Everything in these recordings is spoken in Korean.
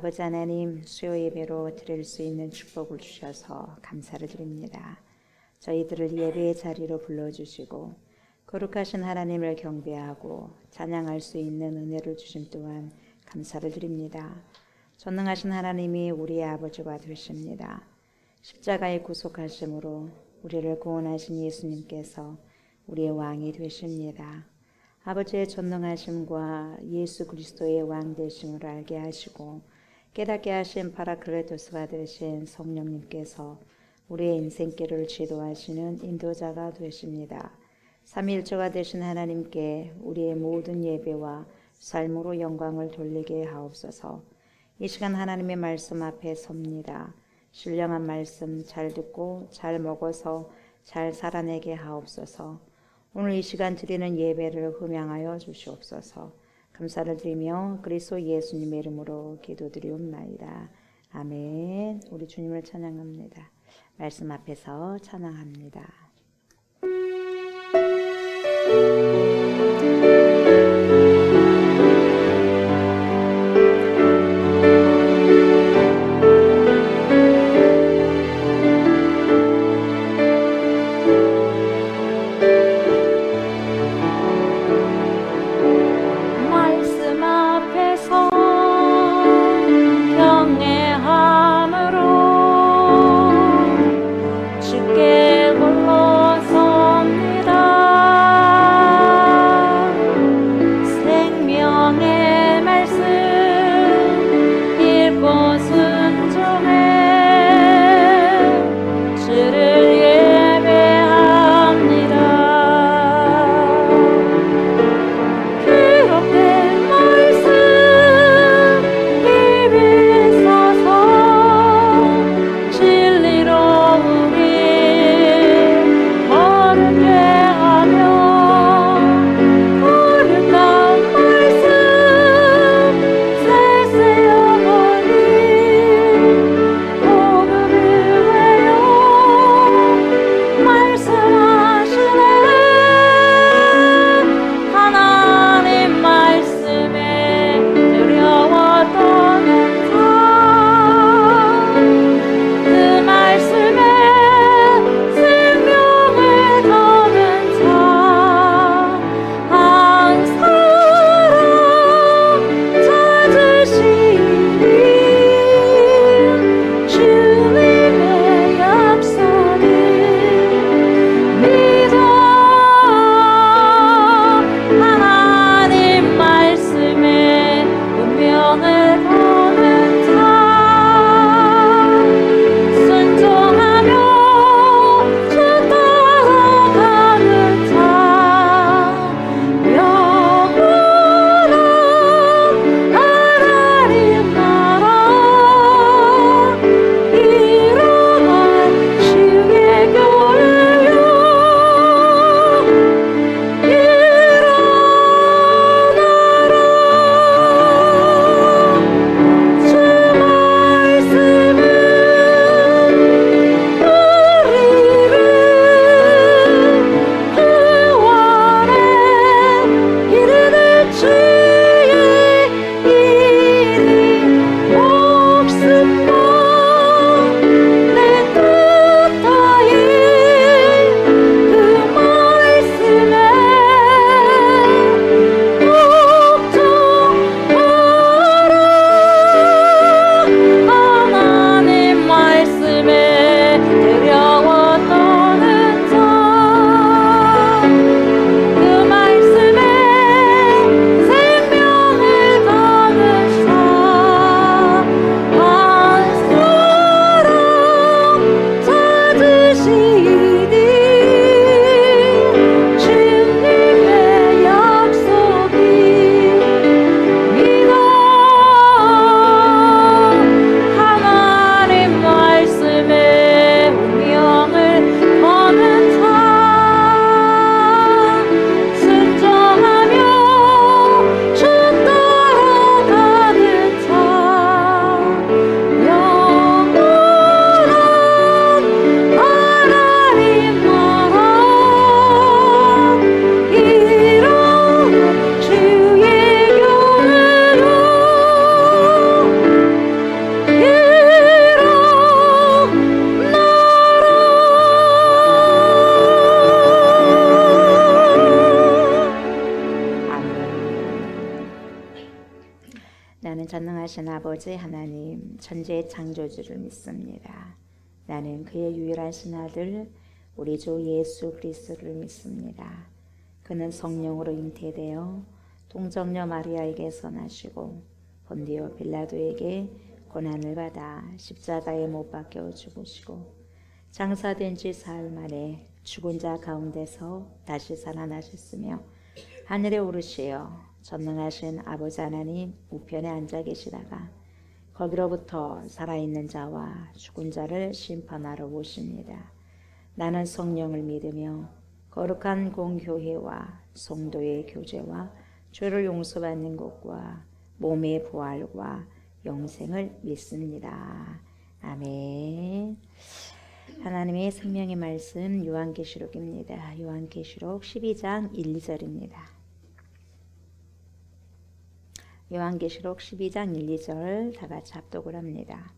아버지 하나님, 수요 예배로 드릴 수 있는 축복을 주셔서 감사를 드립니다. 저희들을 예배의 자리로 불러주시고 거룩하신 하나님을 경배하고 찬양할 수 있는 은혜를 주심 또한 감사를 드립니다. 전능하신 하나님이 우리의 아버지가 되십니다. 십자가의 구속하심으로 우리를 구원하신 예수님께서 우리의 왕이 되십니다. 아버지의 전능하심과 예수 그리스도의 왕 되심을 알게 하시고 깨닫게 하신 파라클레토스가 되신 성령님께서 우리의 인생길을 지도하시는 인도자가 되십니다. 삼위일체가 되신 하나님께 우리의 모든 예배와 삶으로 영광을 돌리게 하옵소서. 이 시간 하나님의 말씀 앞에 섭니다. 신령한 말씀 잘 듣고 잘 먹어서 잘 살아내게 하옵소서. 오늘 이 시간 드리는 예배를 흠양하여 주시옵소서. 감사를 드리며 그리스도 예수님의 이름으로 기도드리옵나이다. 아멘. 우리 주님을 찬양합니다. 말씀 앞에서 찬양합니다. 주께 홀로 섭니다. 전능하신 아버지 하나님, 천지의 창조주를 믿습니다. 나는 그의 유일하신 아들 우리 주 예수 그리스도를 믿습니다. 그는 성령으로 잉태되어 동정녀 마리아에게서 나시고 본디오 빌라도에게 고난을 받아 십자가에 못 박혀 죽으시고 장사된 지 사흘 만에 죽은 자 가운데서 다시 살아나셨으며 하늘에 오르시어 전능하신 아버지 하나님 우편에 앉아 계시다가 거기로부터 살아있는 자와 죽은 자를 심판하러 오십니다. 나는 성령을 믿으며 거룩한 공교회와 성도의 교제와 죄를 용서받는 것과 몸의 부활과 영생을 믿습니다. 아멘. 하나님의 생명의 말씀 요한계시록입니다. 요한계시록 12장 1, 2절입니다. 요한계시록 12장 1, 2절 다 같이 합독을 합니다.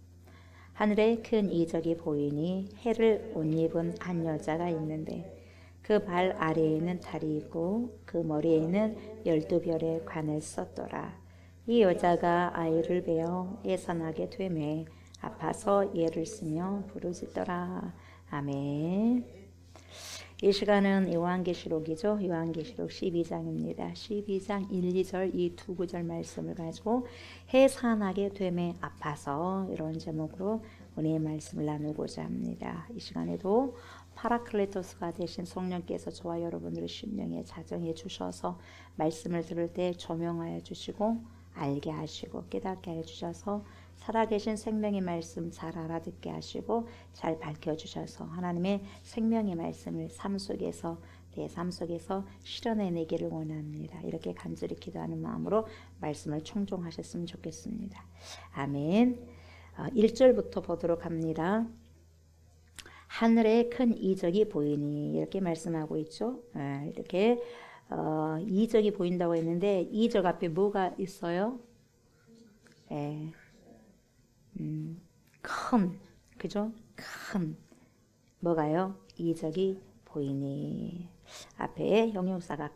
하늘에 큰 이적이 보이니 해를 옷 입은 한 여자가 있는데 그 발 아래에는 달이 있고 그 머리에는 12별의 관을 썼더라. 이 여자가 아이를 베어 예산하게 되매 아파서 예를 쓰며 부르짖더라. 아멘. 이 시간은 요한계시록이죠. 요한계시록 12장입니다. 12장 1, 2절 이 두 구절 말씀을 가지고 해산하게 되매 아파서 이런 제목으로 은혜의 말씀을 나누고자 합니다. 이 시간에도 파라클레토스가 되신 성령께서 저와 여러분들의 심령에 자정해 주셔서 말씀을 들을 때 조명하여 주시고 알게 하시고 깨닫게 해주셔서 살아계신 생명의 말씀 잘 알아듣게 하시고 잘 밝혀주셔서 하나님의 생명의 말씀을 삶 속에서 내 삶 속에서 실현해내기를 원합니다. 이렇게 간절히 기도하는 마음으로 말씀을 청종하셨으면 좋겠습니다. 아멘. 1절부터 보도록 합니다. 하늘에 큰 이적이 보이니 이렇게 말씀하고 있죠. 이렇게 이적이 보인다고 했는데 이적 앞에 뭐가 있어요? 큰, 그죠? 큰 뭐가요? 이적이 보이니 앞에 형용사가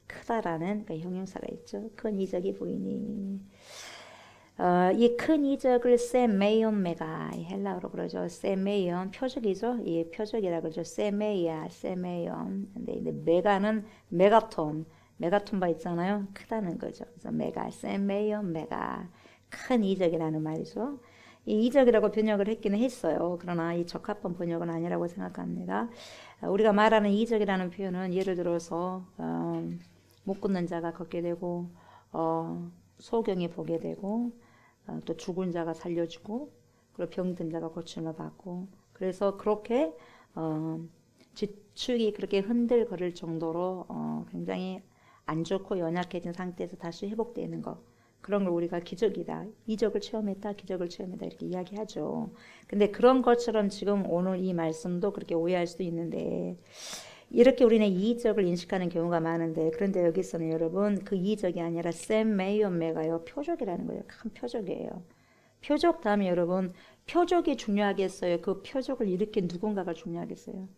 크다라는 그 형용사가 있죠. 큰 이적이 보이니 이 큰 이적을 세메이온 메가 헬라어로 그러죠. 세메이온 표적이죠. 이 표적이라 그러죠. 세메이아 세메이온. 근데 메가는 메가톤 바 있잖아요. 크다는 거죠. 그래서 메가 세메이온 메가 큰 이적이라는 말이죠. 이 이적이라고 번역을 했기는 했어요. 그러나 이 적합한 번역은 아니라고 생각합니다. 우리가 말하는 이적이라는 표현은 예를 들어서 못 걷는 자가 걷게 되고 소경이 보게 되고 또 죽은 자가 살려주고 그리고 병든 자가 고침을 받고 그래서 그렇게 지축이 그렇게 흔들거릴 정도로 굉장히 안 좋고 연약해진 상태에서 다시 회복되는 것 그런 걸 우리가 기적이다. 이적을 체험했다. 기적을 체험했다. 이렇게 이야기하죠. 근데 그런 것처럼 지금 오늘 이 말씀도 그렇게 오해할 수도 있는데 이렇게 우리는 이적을 인식하는 경우가 많은데 그런데 여기서는 여러분 그 이적이 아니라 세메이온메가요. 표적이라는 거예요. 큰 표적이에요. 표적 다음에 여러분 표적이 중요하겠어요? 그 표적을 일으킨 누군가가 중요하겠어요?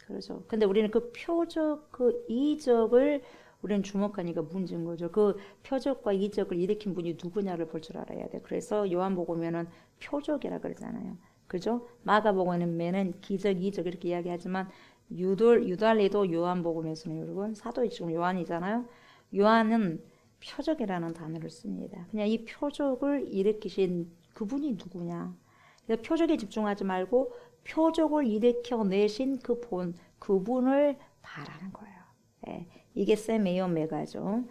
그렇죠. 근데 우리는 그 표적, 그 이적을 우리는 주목하니까 문제인 거죠. 그 표적과 이적을 일으킨 분이 누구냐를 볼 줄 알아야 돼. 그래서 요한복음에는 표적이라 그러잖아요. 그죠? 마가복음에는 기적, 이적 이렇게 이야기하지만 유달리도 요한복음에서는 여러분 사도의 지금 요한이잖아요. 요한은 표적이라는 단어를 씁니다. 그냥 이 표적을 일으키신 그분이 누구냐. 그래서 표적에 집중하지 말고 표적을 일으켜내신 그분을 바라는 거예요. 네. 이게 세메이온메가죠.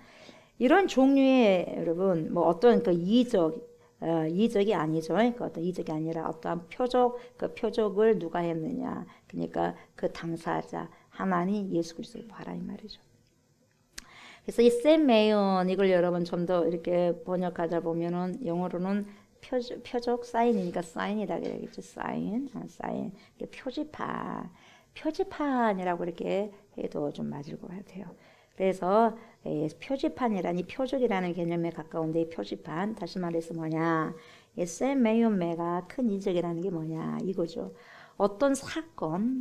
이런 종류의 여러분 뭐 어떤 그 이적이 아니죠. 그 어떤 이적이 아니라 어떠한 표적, 그 표적을 누가 했느냐. 그러니까 그 당사자 하나님 예수 그리스도를 봐라 이 말이죠. 그래서 이 세메이온 이걸 여러분 좀 더 이렇게 번역하다 보면은 영어로는 표적 사인이니까 사인이다 그러겠죠. 사인. 표지판이라고 이렇게 해도 좀 맞을 것 같아요. 그래서 표지판이란 이 표적이라는 개념에 가까운데 이 표지판 다시 말해서 뭐냐 세메이온메가 큰 이적이라는 게 뭐냐 이거죠. 어떤 사건과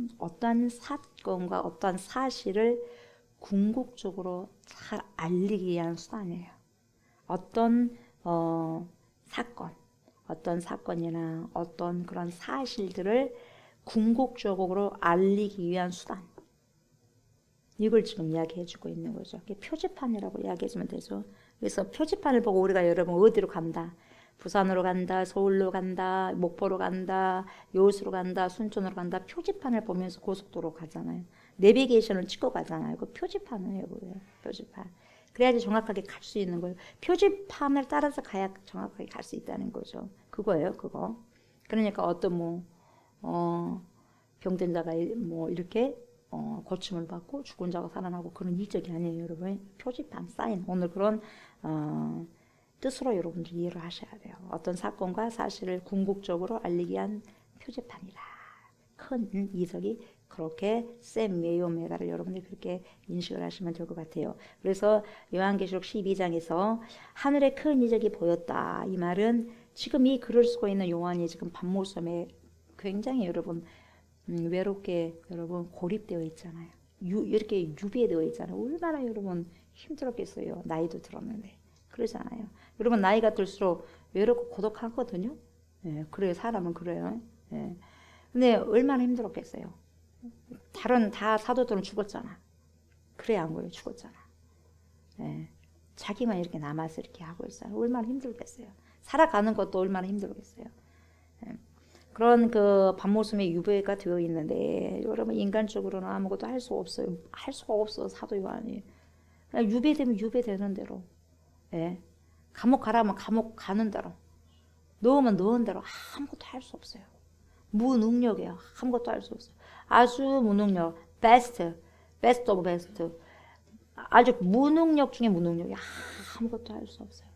어떤 사실을 궁극적으로 잘 알리기 위한 수단이에요. 어떤 사건, 어떤 사건이나 어떤 그런 사실들을 궁극적으로 알리기 위한 수단. 이걸 지금 이야기해주고 있는 거죠. 표지판이라고 이야기해주면 되죠. 그래서 표지판을 보고 우리가 여러분 어디로 간다. 부산으로 간다, 서울로 간다, 목포로 간다, 여수로 간다, 순천으로 간다. 표지판을 보면서 고속도로 가잖아요. 내비게이션을 찍고 가잖아요. 그 표지판이에요. 표지판. 그래야지 정확하게 갈 수 있는 거예요. 표지판을 따라서 가야 정확하게 갈 수 있다는 거죠. 그거예요, 그거. 그러니까 어떤 병든 자가 이렇게 고침을 받고 죽은 자가 살아나고 그런 이적이 아니에요, 여러분. 표지판, 사인. 오늘 그런 뜻으로 여러분들 이해를 하셔야 돼요. 어떤 사건과 사실을 궁극적으로 알리기 위한 표지판이다. 큰 이적이 그렇게 샘 메이오메가를 여러분들이 그렇게 인식을 하시면 될 것 같아요. 그래서 요한계시록 12장에서 하늘에 큰 이적이 보였다. 이 말은 지금 이 글을 쓰고 있는 요한이 지금 밤모섬에 굉장히 여러분 외롭게 여러분 고립되어 있잖아요. 이렇게 유배되어 있잖아요. 얼마나 여러분 힘들었겠어요. 나이도 들었는데. 그러잖아요. 여러분 나이가 들수록 외롭고 고독하거든요. 예, 그래요. 사람은 그래요. 예. 근데 얼마나 힘들었겠어요. 다른 다 사도들은 죽었잖아. 그래 안 그래요? 죽었잖아. 예. 자기만 이렇게 남아서 이렇게 하고 있어요. 얼마나 힘들겠어요. 살아가는 것도 얼마나 힘들겠어요. 예. 그런 그 밤모섬에 유배가 되어 있는데 여러분 인간적으로는 아무것도 할 수 없어요. 할 수가 없어 사도 요한이. 그냥 유배되면 유배되는 대로. 예. 감옥 가라면 감옥 가는 대로. 넣으면 넣은 대로 아무것도 할 수 없어요. 무능력이에요. 아무것도 할 수 없어요. 아주 무능력. 베스트 오브 베스트. 아주 무능력 중에 무능력이 아무것도 할 수 없어요.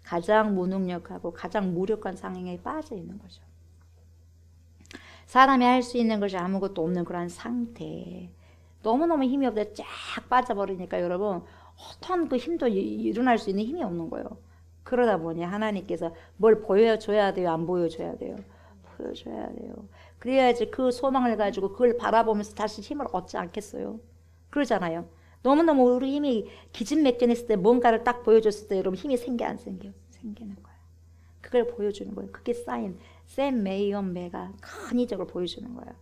가장 무능력하고 가장 무력한 상황에 빠져 있는 거죠. 사람이 할 수 있는 것이 아무것도 없는 그런 상태. 너무너무 힘이 없대 쫙 빠져버리니까 여러분 어떤 그 힘도 일어날 수 있는 힘이 없는 거예요. 그러다 보니 하나님께서 뭘 보여줘야 돼요? 안 보여줘야 돼요? 보여줘야 돼요. 그래야지 그 소망을 가지고 그걸 바라보면서 다시 힘을 얻지 않겠어요? 그러잖아요. 너무너무 우리 힘이 기진맥진했을 때 뭔가를 딱 보여줬을 때 여러분 힘이 생겨 안 생겨요? 생기는 거예요. 그걸 보여주는 거예요. 그게 사인, 샘 메이엄메가 큰 이적을 보여주는 거예요.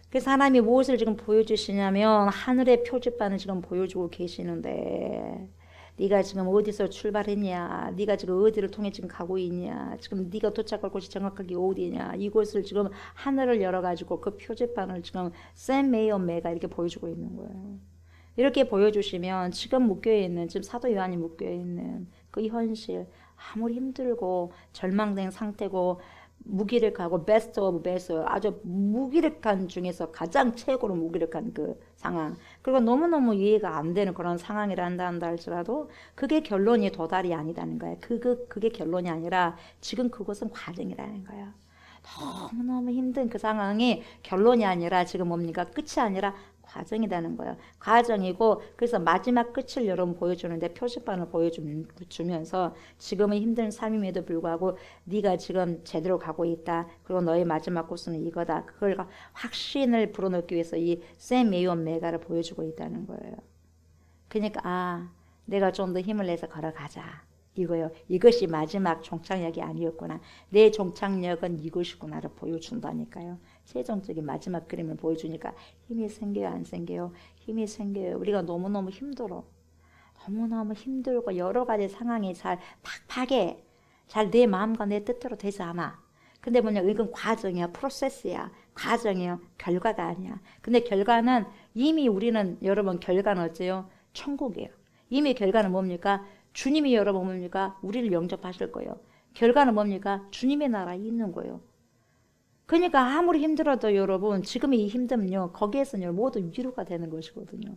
그래서 하나님이 무엇을 지금 보여주시냐면 하늘의 표지판을 지금 보여주고 계시는데 네가 지금 어디서 출발했냐, 네가 지금 어디를 통해 지금 가고 있냐, 지금 네가 도착할 곳이 정확하게 어디냐, 이곳을 지금 하늘을 열어가지고 그 표지판을 지금 샘 메이엄메가 이렇게 보여주고 있는 거예요. 이렇게 보여주시면 지금 묶여있는, 지금 사도 요한이 묶여있는 그 현실, 아무리 힘들고 절망된 상태고 무기력하고 베스트 오브 베스트, 아주 무기력한 중에서 가장 최고로 무기력한 그 상황, 그리고 너무너무 이해가 안 되는 그런 상황이라 한다 할지라도 그게 결론이 도달이 아니다는 거예요. 그게 결론이 아니라 지금 그것은 과정이라는 거예요. 너무너무 힘든 그 상황이 결론이 아니라 지금 뭡니까? 끝이 아니라 과정이라는 거예요. 과정이고 그래서 마지막 끝을 여러분 보여주는데 표지판을 보여주면서 지금은 힘든 삶임에도 불구하고 네가 지금 제대로 가고 있다. 그리고 너의 마지막 곳은 이거다. 그걸 확신을 불어넣기 위해서 이 샘 메이엄메가를 보여주고 있다는 거예요. 그러니까 내가 좀 더 힘을 내서 걸어가자. 이거요. 이것이 마지막 종착역이 아니었구나. 내 종착역은 이것이구나를 보여준다니까요. 최종적인 마지막 그림을 보여주니까 힘이 생겨요, 안 생겨요? 힘이 생겨요. 우리가 너무너무 힘들어. 너무너무 힘들고 여러 가지 상황이 잘 팍팍해. 잘 내 마음과 내 뜻대로 되지 않아. 근데 뭐냐, 이건 과정이야, 프로세스야. 과정이야, 결과가 아니야. 근데 결과는 이미 우리는 여러분 결과는 어째요? 천국이에요. 이미 결과는 뭡니까? 주님이 여러분 뭡니까? 우리를 영접하실 거예요. 결과는 뭡니까? 주님의 나라에 있는 거예요. 그러니까 아무리 힘들어도 여러분 지금 이 힘듦요 거기에서는 모두 위로가 되는 것이거든요.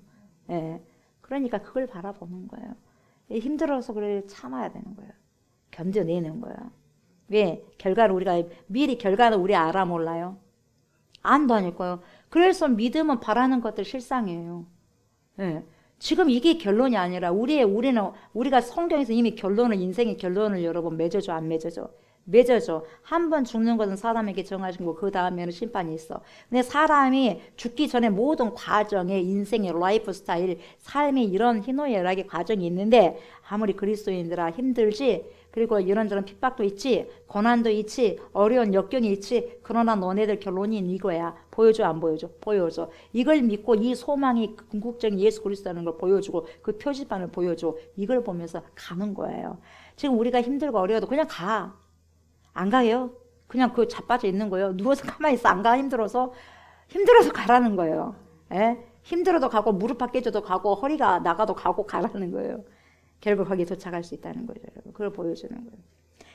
예. 그러니까 그걸 바라보는 거예요. 힘들어서 그래 참아야 되는 거예요. 견뎌내는 거예요. 왜? 결과를 우리가 미리 결과는 우리 알아 몰라요? 안다니까요. 그래서 믿음은 바라는 것들 실상이에요. 예. 지금 이게 결론이 아니라 우리가 성경에서 이미 결론을 인생의 결론을 여러분 맺어줘 안 맺어줘? 맺어져. 한 번 죽는 것은 사람에게 정하신 거고 그 다음에는 심판이 있어. 근데 사람이 죽기 전에 모든 과정에 인생의 라이프 스타일, 삶의 이런 희노애락의 과정이 있는데 아무리 그리스도인들아 힘들지, 그리고 이런저런 핍박도 있지, 고난도 있지, 어려운 역경이 있지. 그러나 너네들 결론이 이거야. 보여줘 안 보여줘? 보여줘. 이걸 믿고 이 소망이 궁극적인 예수 그리스도라는 걸 보여주고 그 표지판을 보여줘. 이걸 보면서 가는 거예요. 지금 우리가 힘들고 어려워도 그냥 가. 안 가요. 그냥 그 자빠져 있는 거예요. 누워서 가만히 있어. 안 가. 힘들어서 가라는 거예요. 예? 힘들어도 가고 무릎 밖에져도 가고 허리가 나가도 가고 가라는 거예요. 결국 거기에 도착할 수 있다는 거죠. 그걸 보여주는 거예요.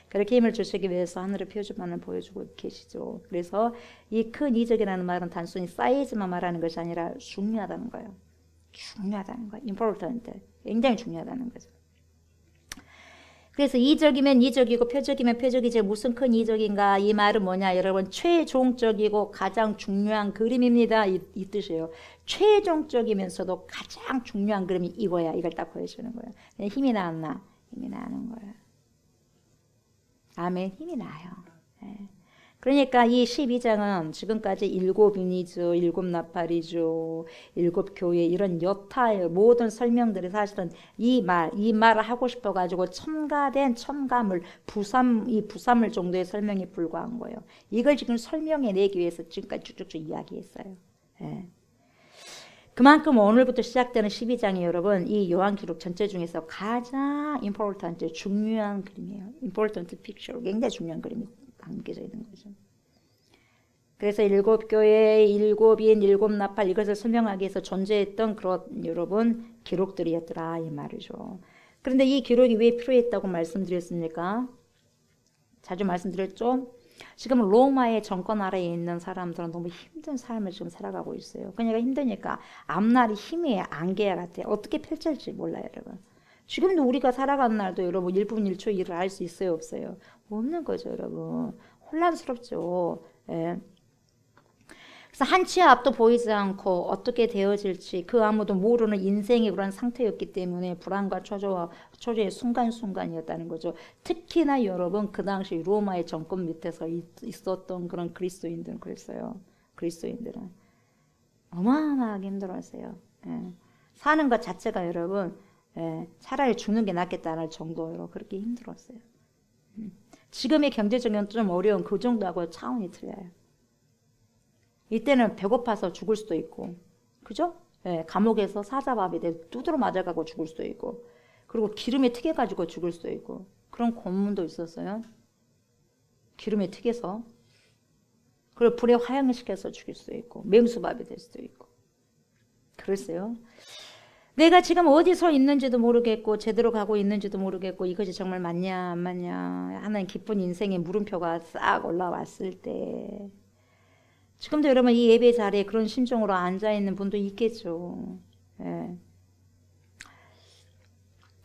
그렇게 힘을 주시기 위해서 하늘의 표지판을 보여주고 계시죠. 그래서 이 큰 이적이라는 말은 단순히 사이즈만 말하는 것이 아니라 중요하다는 거예요. 중요하다는 거예요. important. 굉장히 중요하다는 거죠. 그래서 이적이면 이적이고 표적이면 표적이지 무슨 큰 이적인가? 이 말은 뭐냐? 여러분 최종적이고 가장 중요한 그림입니다. 이 뜻이에요. 최종적이면서도 가장 중요한 그림이 이거야. 이걸 딱 보여주는 거예요. 힘이 나왔나? 힘이 나는 거예요. 아멘. 힘이 나요. 네. 그러니까 이 12장은 지금까지 7인이죠. 7나팔이죠. 7교회 이런 여타의 모든 설명들이 사실은 이 말을 하고 싶어가지고 첨가된 첨가물, 부산물 정도의 설명에 불과한 거예요. 이걸 지금 설명해내기 위해서 지금까지 쭉쭉쭉 이야기했어요. 네. 그만큼 오늘부터 시작되는 12장이 여러분 이 요한기록 전체 중에서 가장 important, 중요한 그림이에요. important picture, 굉장히 중요한 그림이 담겨져 있는 거죠. 그래서 7교회, 7인, 7나팔 이것을 설명하기 위해서 존재했던 그런 여러분 기록들이었더라 이 말이죠. 그런데 이 기록이 왜 필요했다고 말씀드렸습니까? 자주 말씀드렸죠? 지금 로마의 정권 아래에 있는 사람들은 너무 힘든 삶을 지금 살아가고 있어요. 그러니까 힘드니까 앞날이 힘의 안개 같아. 어떻게 펼칠지 몰라요, 여러분. 지금도 우리가 살아가는 날도 여러분 1분 1초 일을 할 수 있어요, 없어요? 없는 거죠, 여러분. 혼란스럽죠. 예. 그래서 한치 앞도 보이지 않고 어떻게 되어질지 그 아무도 모르는 인생의 그런 상태였기 때문에 불안과 초조의 순간순간이었다는 거죠. 특히나 여러분 그 당시 로마의 정권 밑에서 있었던 그런 그리스도인들은 그랬어요. 그리스도인들은 어마어마하게 힘들었어요. 예. 사는 것 자체가 여러분 차라리 죽는 게 낫겠다는 정도로 그렇게 힘들었어요. 지금의 경제적인 좀 어려운 그 정도하고 차원이 틀려요. 이때는 배고파서 죽을 수도 있고, 그죠? 예, 감옥에서 사자밥이 돼 두드러 맞아가고 죽을 수도 있고, 그리고 기름에 튀겨가지고 죽을 수도 있고, 그런 고문도 있었어요. 기름에 튀겨서, 그리고 불에 화형시켜서 죽일 수도 있고, 맹수밥이 될 수도 있고, 그랬어요. 내가 지금 어디서 있는지도 모르겠고, 제대로 가고 있는지도 모르겠고, 이것이 정말 맞냐, 안 맞냐 하는 기쁜 인생의 물음표가 싹 올라왔을 때, 지금도 여러분 이 예배 자리에 그런 심정으로 앉아있는 분도 있겠죠. 예.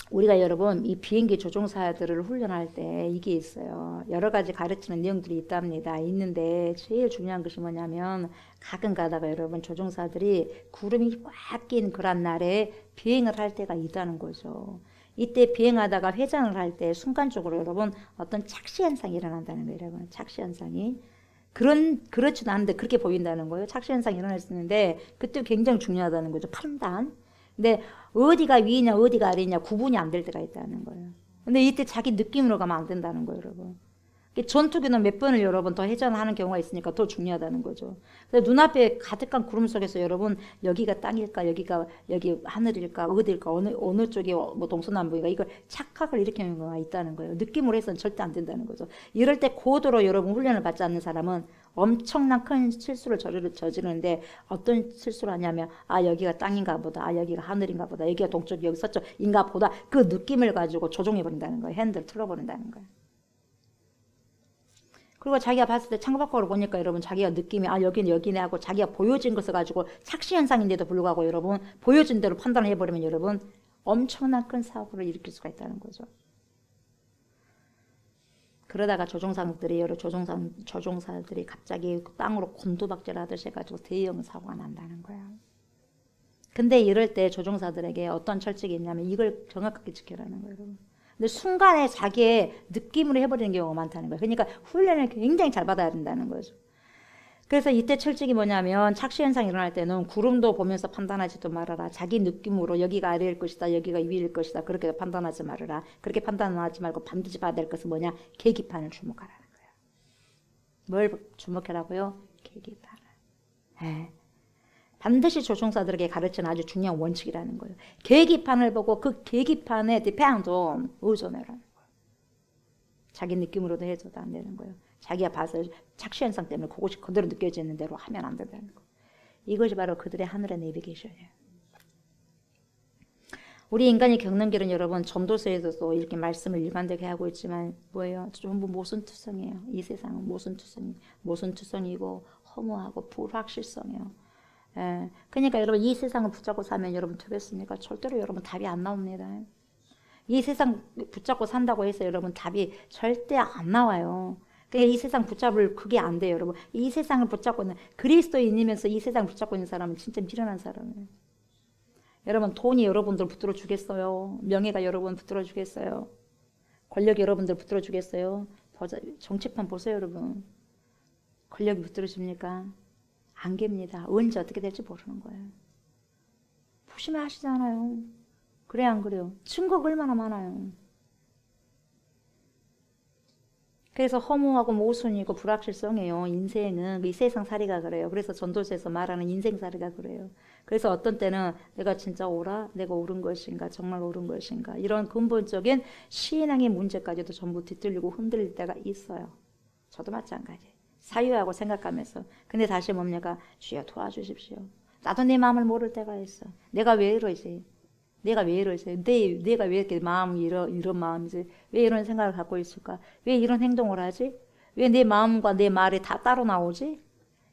우리가 여러분 이 비행기 조종사들을 훈련할 때 이게 있어요. 여러 가지 가르치는 내용들이 있답니다. 있는데 제일 중요한 것이 뭐냐면 가끔 가다가 여러분 조종사들이 구름이 꽉 낀 그런 날에 비행을 할 때가 있다는 거죠. 이때 비행하다가 회전을 할 때 순간적으로 여러분 어떤 착시 현상이 일어난다는 거예요. 여러분 착시 현상이. 그렇지도 않은데 그렇게 보인다는 거예요. 착시 현상이 일어날 수 있는데 그때 굉장히 중요하다는 거죠. 판단. 근데 어디가 위냐 어디가 아래냐 구분이 안 될 때가 있다는 거예요. 근데 이때 자기 느낌으로 가면 안 된다는 거예요, 여러분. 전투기는 몇 번을 여러분 더 회전하는 경우가 있으니까 더 중요하다는 거죠. 근데 눈앞에 가득한 구름 속에서 여러분 여기가 땅일까 여기 하늘일까 어디일까 어느 쪽이 뭐 동서남북인가 이걸 착각을 일으키는 경우가 있다는 거예요. 느낌으로 해서는 절대 안 된다는 거죠. 이럴 때 고도로 여러분 훈련을 받지 않는 사람은 엄청난 큰 실수를 저지르는데 어떤 실수를 하냐면 여기가 땅인가 보다 여기가 하늘인가 보다 여기가 동쪽 여기 서쪽인가 보다 그 느낌을 가지고 조종해 버린다는 거예요. 핸들 틀어버린다는 거예요. 그리고 자기가 봤을 때 창밖으로 보니까 여러분 자기가 느낌이 여기는 여기네 하고 자기가 보여진 것을 가지고 착시 현상인데도 불구하고 여러분 보여진 대로 판단을 해버리면 여러분 엄청난 큰 사고를 일으킬 수가 있다는 거죠. 그러다가 조종사들이 갑자기 땅으로 곤두박질 하듯이 해가지고 대형 사고가 난다는 거야. 근데 이럴 때 조종사들에게 어떤 철칙이 있냐면 이걸 정확하게 지켜라는 거예요. 여러분. 근데 순간에 자기의 느낌으로 해버리는 경우가 많다는 거예요. 그러니까 훈련을 굉장히 잘 받아야 된다는 거죠. 그래서 이때 철칙이 뭐냐면 착시 현상이 일어날 때는 구름도 보면서 판단하지도 말아라. 자기 느낌으로 여기가 아래일 것이다, 여기가 위일 것이다, 그렇게 판단하지 말아라. 그렇게 판단하지 말고 반드시 봐야 될 것은 뭐냐? 계기판을 주목하라는 거예요. 뭘 주목하라고요? 계기판을. 네. 반드시 조종사들에게 가르치는 아주 중요한 원칙이라는 거예요. 계기판을 보고 그 계기판에 depend on 의존해라는 거예요. 자기 느낌으로도 해줘도 안 되는 거예요. 자기가 봐서 착시 현상 때문에 그것이 그대로 느껴지는 대로 하면 안 된다는 거. 이것이 바로 그들의 하늘의 내비게이션이에요. 우리 인간이 겪는 길은 여러분 전도서에서도 이렇게 말씀을 일관되게 하고 있지만 뭐예요? 전부 모순투성이에요. 이 세상은 모순투성이고 허무하고 불확실성이에요. 예. 그러니까 여러분 이 세상을 붙잡고 살면 여러분 되겠습니까? 절대로 여러분 답이 안 나옵니다. 이 세상 붙잡고 산다고 해서 여러분 답이 절대 안 나와요. 그러니까 이 세상 붙잡을 그게 안 돼요, 여러분. 이 세상을 붙잡고 있는 그리스도인이면서 이 세상 붙잡고 있는 사람은 진짜 미련한 사람이에요. 여러분 돈이 여러분들 붙들어 주겠어요? 명예가 여러분 붙들어 주겠어요? 권력이 여러분들 붙들어 주겠어요? 정치판 보세요, 여러분. 권력이 붙들어 줍니까? 안개입니다. 언제 어떻게 될지 모르는 거예요. 조심하시잖아요. 그래 안 그래요? 증거가 얼마나 많아요. 그래서 허무하고 모순이고 불확실성이에요. 인생은 이 세상살이가 그래요. 그래서 전도서에서 말하는 인생살이가 그래요. 그래서 어떤 때는 내가 진짜 옳아? 내가 옳은 것인가? 정말 옳은 것인가? 이런 근본적인 신앙의 문제까지도 전부 뒤틀리고 흔들릴 때가 있어요. 저도 마찬가지. 사유하고 생각하면서. 근데 다시 뭡니까? 주여 도와주십시오. 나도 내 마음을 모를 때가 있어. 내가 왜 이러지? 내가 왜 이러지? 내가 왜 이렇게 마음이 이런 마음이지? 왜 이런 생각을 갖고 있을까? 왜 이런 행동을 하지? 왜 내 마음과 내 말이 다 따로 나오지?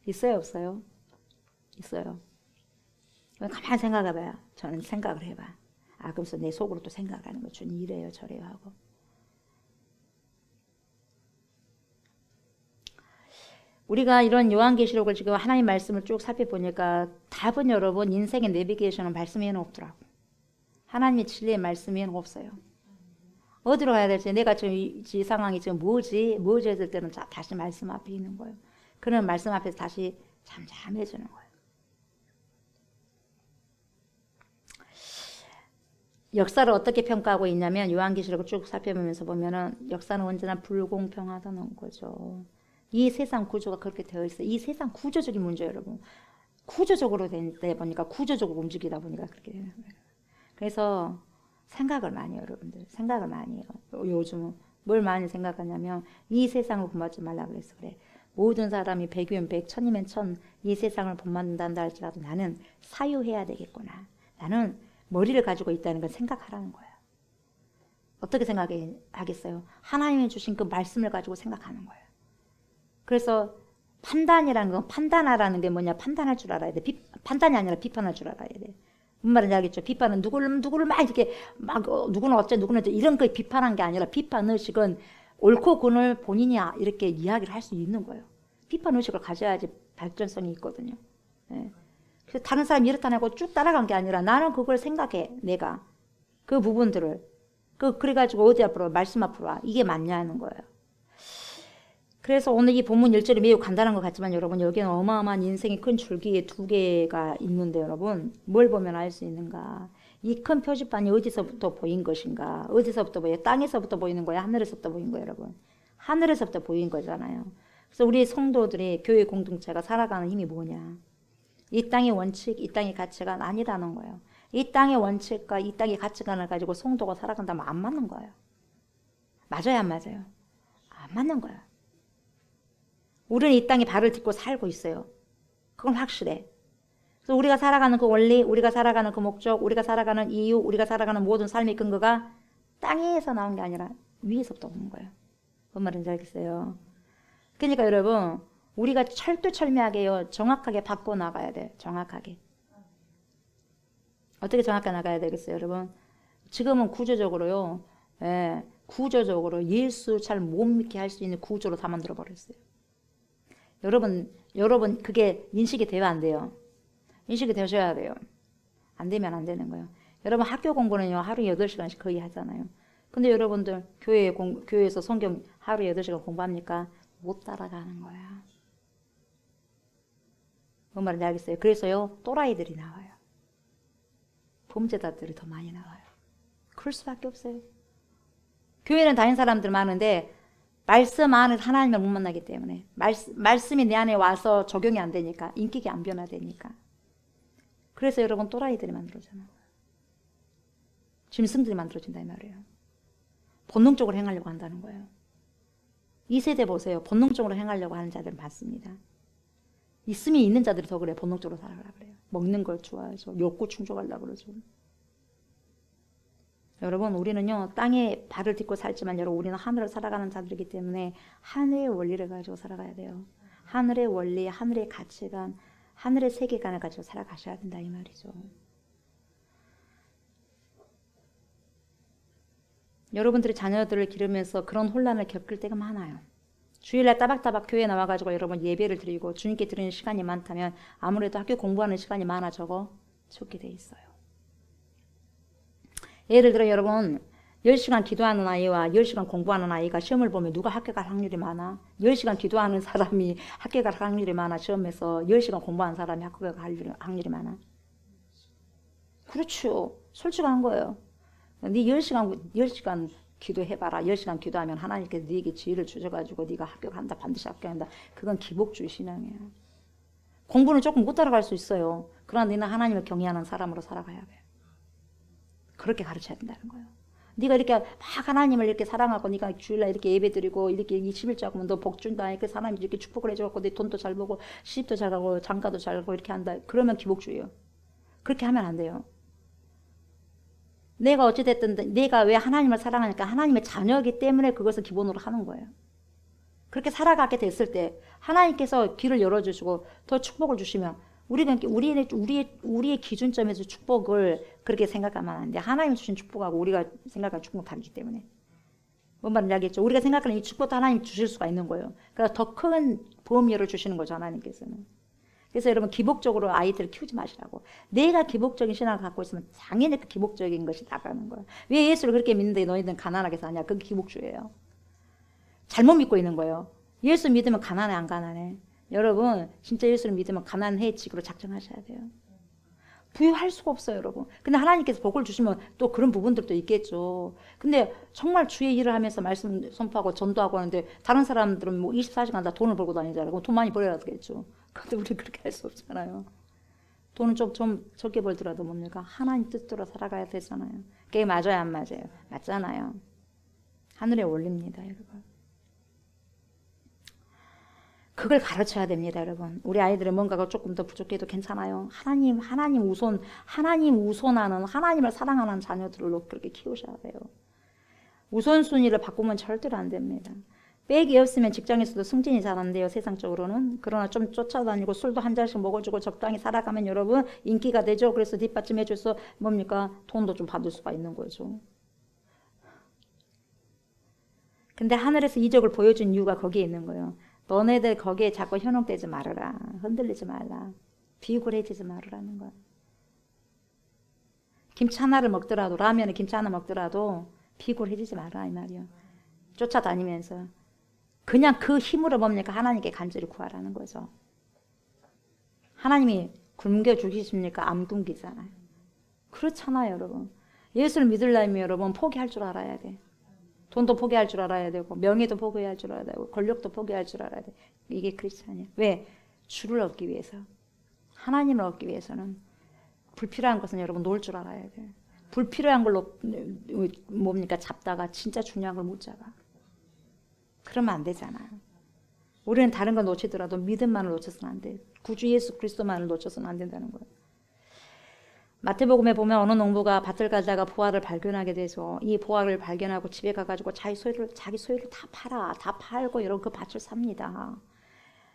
있어요, 없어요? 있어요. 가만히 생각해봐요. 저는 생각을 해봐. 아, 그래서 내 속으로 또 생각하는 거. 주님 이래요, 저래요 하고. 우리가 이런 요한계시록을 지금 하나님 말씀을 쭉 살펴보니까 답은 여러분 인생의 내비게이션은 말씀에는 없더라고. 하나님의 진리의 말씀에는 없어요. 어디로 가야 될지 내가 지금 이 상황이 지금 뭐지 했을 때는 다시 말씀 앞에 있는 거예요. 그런 말씀 앞에서 다시 잠잠해지는 거예요. 역사를 어떻게 평가하고 있냐면 요한계시록을 쭉 살펴보면서 보면은 역사는 언제나 불공평하다는 거죠. 이 세상 구조가 그렇게 되어 있어요. 이 세상 구조적인 문제 여러분. 구조적으로 되다 보니까 구조적으로 움직이다 보니까 그렇게 되는 거예요. 그래서 생각을 많이 해요, 여러분들. 생각을 많이 해요. 요즘은 뭘 많이 생각하냐면 이 세상을 본받지 말라 그래서 그래. 모든 사람이 백이면 백, 천이면 천, 이 세상을 본받는다 할지라도 나는 사유해야 되겠구나. 나는 머리를 가지고 있다는 걸 생각하라는 거예요. 어떻게 생각하겠어요? 하나님이 주신 그 말씀을 가지고 생각하는 거예요. 그래서 판단이라는 건 판단하라는 게 뭐냐? 판단할 줄 알아야 돼. 판단이 아니라 비판할 줄 알아야 돼. 무슨 말인지 알겠죠? 비판은 누구를 막 이렇게 누구는 어째 누구는 어째 이런 거 비판한 게 아니라 비판 의식은 옳고 그름을 본인이 이렇게 이야기를 할 수 있는 거예요. 비판 의식을 가져야지 발전성이 있거든요. 네. 그래서 다른 사람이 이렇다 하고 쭉 따라간 게 아니라 나는 그걸 생각해. 내가 그 부분들을 그래가지고 어디 앞으로 말씀 앞으로 와. 이게 맞냐는 거예요. 그래서 오늘 이 본문 1절이 매우 간단한 것 같지만 여러분 여기는 어마어마한 인생의 큰 줄기에 두 개가 있는데 여러분 뭘 보면 알 수 있는가? 이 큰 표지판이 어디서부터 보인 것인가? 어디서부터 보여요? 땅에서부터 보이는 거예요? 하늘에서부터 보인 거예요, 여러분? 하늘에서부터 보인 거잖아요. 그래서 우리 성도들이 교회 공동체가 살아가는 힘이 뭐냐? 이 땅의 원칙, 이 땅의 가치관 아니라는 거예요. 이 땅의 원칙과 이 땅의 가치관을 가지고 성도가 살아간다면 안 맞는 거예요. 맞아요, 안 맞아요? 안 맞는 거예요. 우리는 이 땅에 발을 딛고 살고 있어요. 그건 확실해. 그래서 우리가 살아가는 그 원리, 우리가 살아가는 그 목적, 우리가 살아가는 이유, 우리가 살아가는 모든 삶의 근거가 땅에서 나온 게 아니라 위에서부터 오는 거예요. 뭔 말인지 알겠어요? 그러니까 여러분 우리가 철두철미하게요 정확하게 바꿔 나가야 돼. 정확하게. 어떻게 정확하게 나가야 되겠어요, 여러분? 지금은 구조적으로요. 예, 구조적으로 예수 잘 못 믿게 할 수 있는 구조로 다 만들어 버렸어요. 여러분 그게 인식이 돼요, 안 돼요? 인식이 되셔야 돼요. 안 되면 안 되는 거예요. 여러분 학교 공부는요 하루 8시간씩 거의 하잖아요. 근데 여러분들 교회에서 성경 하루에 8시간 공부합니까? 못 따라가는 거야. 뭔 말인지 알겠어요? 그래서요, 또라이들이 나와요. 범죄자들이 더 많이 나와요. 그럴 수밖에 없어요. 교회는 다닌 사람들 많은데 말씀 안에서 하나님을 못 만나기 때문에 말씀이 내 안에 와서 적용이 안 되니까, 인격이 안 변화되니까. 그래서 여러분 또라이들이 만들어져요. 짐승들이 만들어진다 이 말이에요. 본능적으로 행하려고 한다는 거예요. 이 세대 보세요. 본능적으로 행하려고 하는 자들 많습니다. 있음이 있는 자들이 더 그래요. 본능적으로 살아가라 그래요. 먹는 걸 좋아해서 욕구 충족하려고 그러죠. 여러분 우리는요 땅에 발을 딛고 살지만 여러분 우리는 하늘을 살아가는 자들이기 때문에 하늘의 원리를 가지고 살아가야 돼요. 하늘의 원리, 하늘의 가치관, 하늘의 세계관을 가지고 살아가셔야 된다 이 말이죠. 여러분들이 자녀들을 기르면서 그런 혼란을 겪을 때가 많아요. 주일날 따박따박 교회에 나와가지고 여러분 예배를 드리고 주님께 드리는 시간이 많다면 아무래도 학교 공부하는 시간이 많아져고 적게 돼 있어요. 예를 들어 여러분 10시간 기도하는 아이와 10시간 공부하는 아이가 시험을 보면 누가 학교 갈 확률이 많아? 10시간 기도하는 사람이 학교 갈 확률이 많아? 시험에서 10시간 공부하는 사람이 학교 갈 확률이 많아? 그렇죠. 솔직한 거예요. 네 10시간 기도해봐라. 10시간 기도하면 하나님께서 네게 지혜를 주셔가지고 네가 학교 간다. 반드시 학교 간다. 그건 기복주의 신앙이에요. 공부는 조금 못 따라갈 수 있어요. 그러나 너는 하나님을 경외하는 사람으로 살아가야 돼요. 그렇게 가르쳐야 된다는 거예요. 네가 이렇게 막 하나님을 이렇게 사랑하고 네가 주일날 이렇게 예배드리고 이렇게 21조 하면 너 복 준다. 이렇게 사람이 이렇게 축복을 해줘갖고 네 돈도 잘 벌고 시집도 잘 가고 장가도 잘 가고 이렇게 한다. 그러면 기복주의예요. 그렇게 하면 안 돼요. 내가 어찌됐든 내가 왜 하나님을 사랑하니까 하나님의 자녀이기 때문에 그것을 기본으로 하는 거예요. 그렇게 살아가게 됐을 때 하나님께서 길을 열어주시고 더 축복을 주시면 우리의 기준점에서 축복을 그렇게 생각하면 안 돼. 하나님이 주신 축복하고 우리가 생각하는 축복은 다르기 때문에. 뭔 말인지 알겠죠? 우리가 생각하는 이 축복도 하나님이 주실 수가 있는 거예요. 그러니까 더 큰 보험료를 주시는 거죠, 하나님께서는. 그래서 여러분 기복적으로 아이들을 키우지 마시라고. 내가 기복적인 신앙을 갖고 있으면 당연히 그 기복적인 것이 나가는 거야. 왜 예수를 그렇게 믿는데 너희들은 가난하게 사냐? 그게 기복주의예요. 잘못 믿고 있는 거예요. 예수 믿으면 가난해 안 가난해? 여러분 진짜 예수를 믿으면 가난해지기로 작정하셔야 돼요. 부유할 수가 없어요 여러분. 근데 하나님께서 복을 주시면 또 그런 부분들도 있겠죠. 근데 정말 주의 일을 하면서 말씀 선포하고 전도하고 하는데 다른 사람들은 뭐 24시간 다 돈을 벌고 다니잖아요. 그럼 돈 많이 벌어야 되겠죠. 근데 우리 그렇게 할 수 없잖아요. 돈은 좀 적게 벌더라도 뭡니까? 하나님 뜻대로 살아가야 되잖아요. 그게 맞아요 안 맞아요? 맞잖아요. 하늘의 원리입니다 여러분. 그걸 가르쳐야 됩니다 여러분. 우리 아이들은 뭔가가 조금 더 부족해도 괜찮아요. 하나님 우선하는 하나님을 사랑하는 자녀들로 그렇게 키우셔야 돼요. 우선순위를 바꾸면 절대로 안 됩니다. 백이 없으면 직장에서도 승진이 잘 안 돼요 세상적으로는. 그러나 좀 쫓아다니고 술도 한 잔씩 먹어주고 적당히 살아가면 여러분 인기가 되죠. 그래서 뒷받침해줘서 뭡니까? 돈도 좀 받을 수가 있는 거죠. 근데 하늘에서 이적을 보여준 이유가 거기에 있는 거예요. 너네들 거기에 자꾸 현혹되지 말아라. 흔들리지 말라. 비굴해지지 말으라는 거야. 김치 하나를 먹더라도 라면에 김치 하나 먹더라도 비굴해지지 마라 이 말이야. 쫓아다니면서 그냥 그 힘으로 뭡니까? 하나님께 간절히 구하라는 거죠. 하나님이 굶겨 주시십니까? 안 굶기잖아요. 그렇잖아요 여러분. 예수를 믿으려면 여러분 포기할 줄 알아야 돼. 돈도 포기할 줄 알아야 되고 명예도 포기할 줄 알아야 되고 권력도 포기할 줄 알아야 돼. 이게 크리스찬이에요. 왜? 주를 얻기 위해서. 하나님을 얻기 위해서는 불필요한 것은 여러분 놓을 줄 알아야 돼. 불필요한 걸로 뭡니까? 잡다가 진짜 중요한 걸 못 잡아. 그러면 안 되잖아요. 우리는 다른 걸 놓치더라도 믿음만을 놓쳐서는 안 돼. 구주 예수 그리스도만을 놓쳐서는 안 된다는 거예요. 마태복음에 보면 어느 농부가 밭을 가다가 보화를 발견하게 돼서 이 보화를 발견하고 집에 가가지고 자기 소유를 다 팔아. 다 팔고 여러분 그 밭을 삽니다.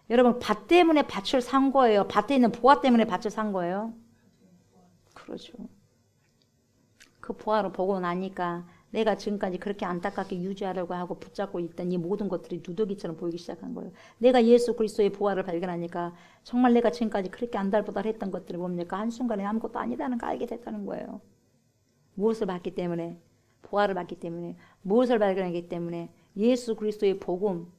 여러분 밭 때문에 밭을 산 거예요? 밭에 있는 보화 때문에 밭을 산 거예요? 그렇죠. 그 보화를 보고 나니까 내가 지금까지 그렇게 안타깝게 유지하려고 하고 붙잡고 있던 이 모든 것들이 누더기처럼 보이기 시작한 거예요. 내가 예수 그리스도의 보화를 발견하니까 정말 내가 지금까지 그렇게 안달보달 했던 것들이 뭡니까? 한순간에 아무것도 아니다는 걸 알게 됐다는 거예요. 무엇을 봤기 때문에? 보화를 받기 때문에, 무엇을 발견하기 때문에? 예수 그리스도의 복음,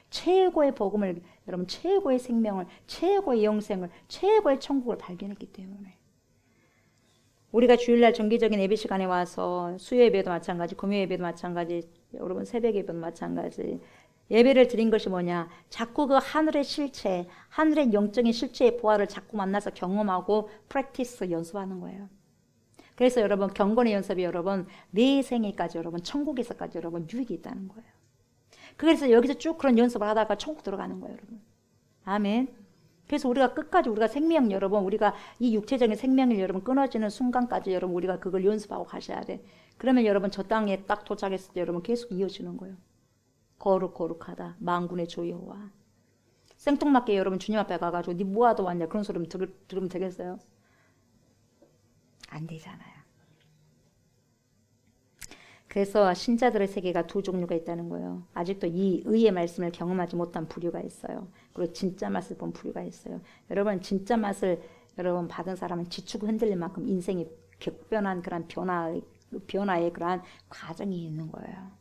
최고의 복음을, 여러분 최고의 생명을, 최고의 영생을, 최고의 천국을 발견했기 때문에. 우리가 주일날 정기적인 예배 시간에 와서 수요 예배도 마찬가지, 금요 예배도 마찬가지, 여러분 새벽 예배도 마찬가지, 예배를 드린 것이 뭐냐? 자꾸 그 하늘의 실체, 하늘의 영적인 실체의 보화를 자꾸 만나서 경험하고 프랙티스 연습하는 거예요. 그래서 여러분 경건의 연습이 여러분 내 생애까지, 여러분 천국에서까지 여러분 유익이 있다는 거예요. 그래서 여기서 쭉 그런 연습을 하다가 천국 들어가는 거예요, 여러분. 아멘. 그래서 우리가 끝까지, 우리가 생명, 여러분 우리가 이 육체적인 생명이 여러분 끊어지는 순간까지 여러분 우리가 그걸 연습하고 가셔야 돼. 그러면 여러분 저 땅에 딱 도착했을 때 여러분 계속 이어지는 거예요. 거룩하다 만군의 주 여호와. 생뚱맞게 여러분 주님 앞에 가가지고 네 뭐하러 왔냐 그런 소리 들으면 되겠어요? 안 되잖아요. 그래서 신자들의 세계가 두 종류가 있다는 거예요. 아직도 이 의의 말씀을 경험하지 못한 부류가 있어요. 그리고 진짜 맛을 본 부류가 있어요. 여러분 진짜 맛을 여러분 받은 사람은 지치고 흔들릴 만큼 인생이 격변한 그런 변화의 그러한 과정이 있는 거예요.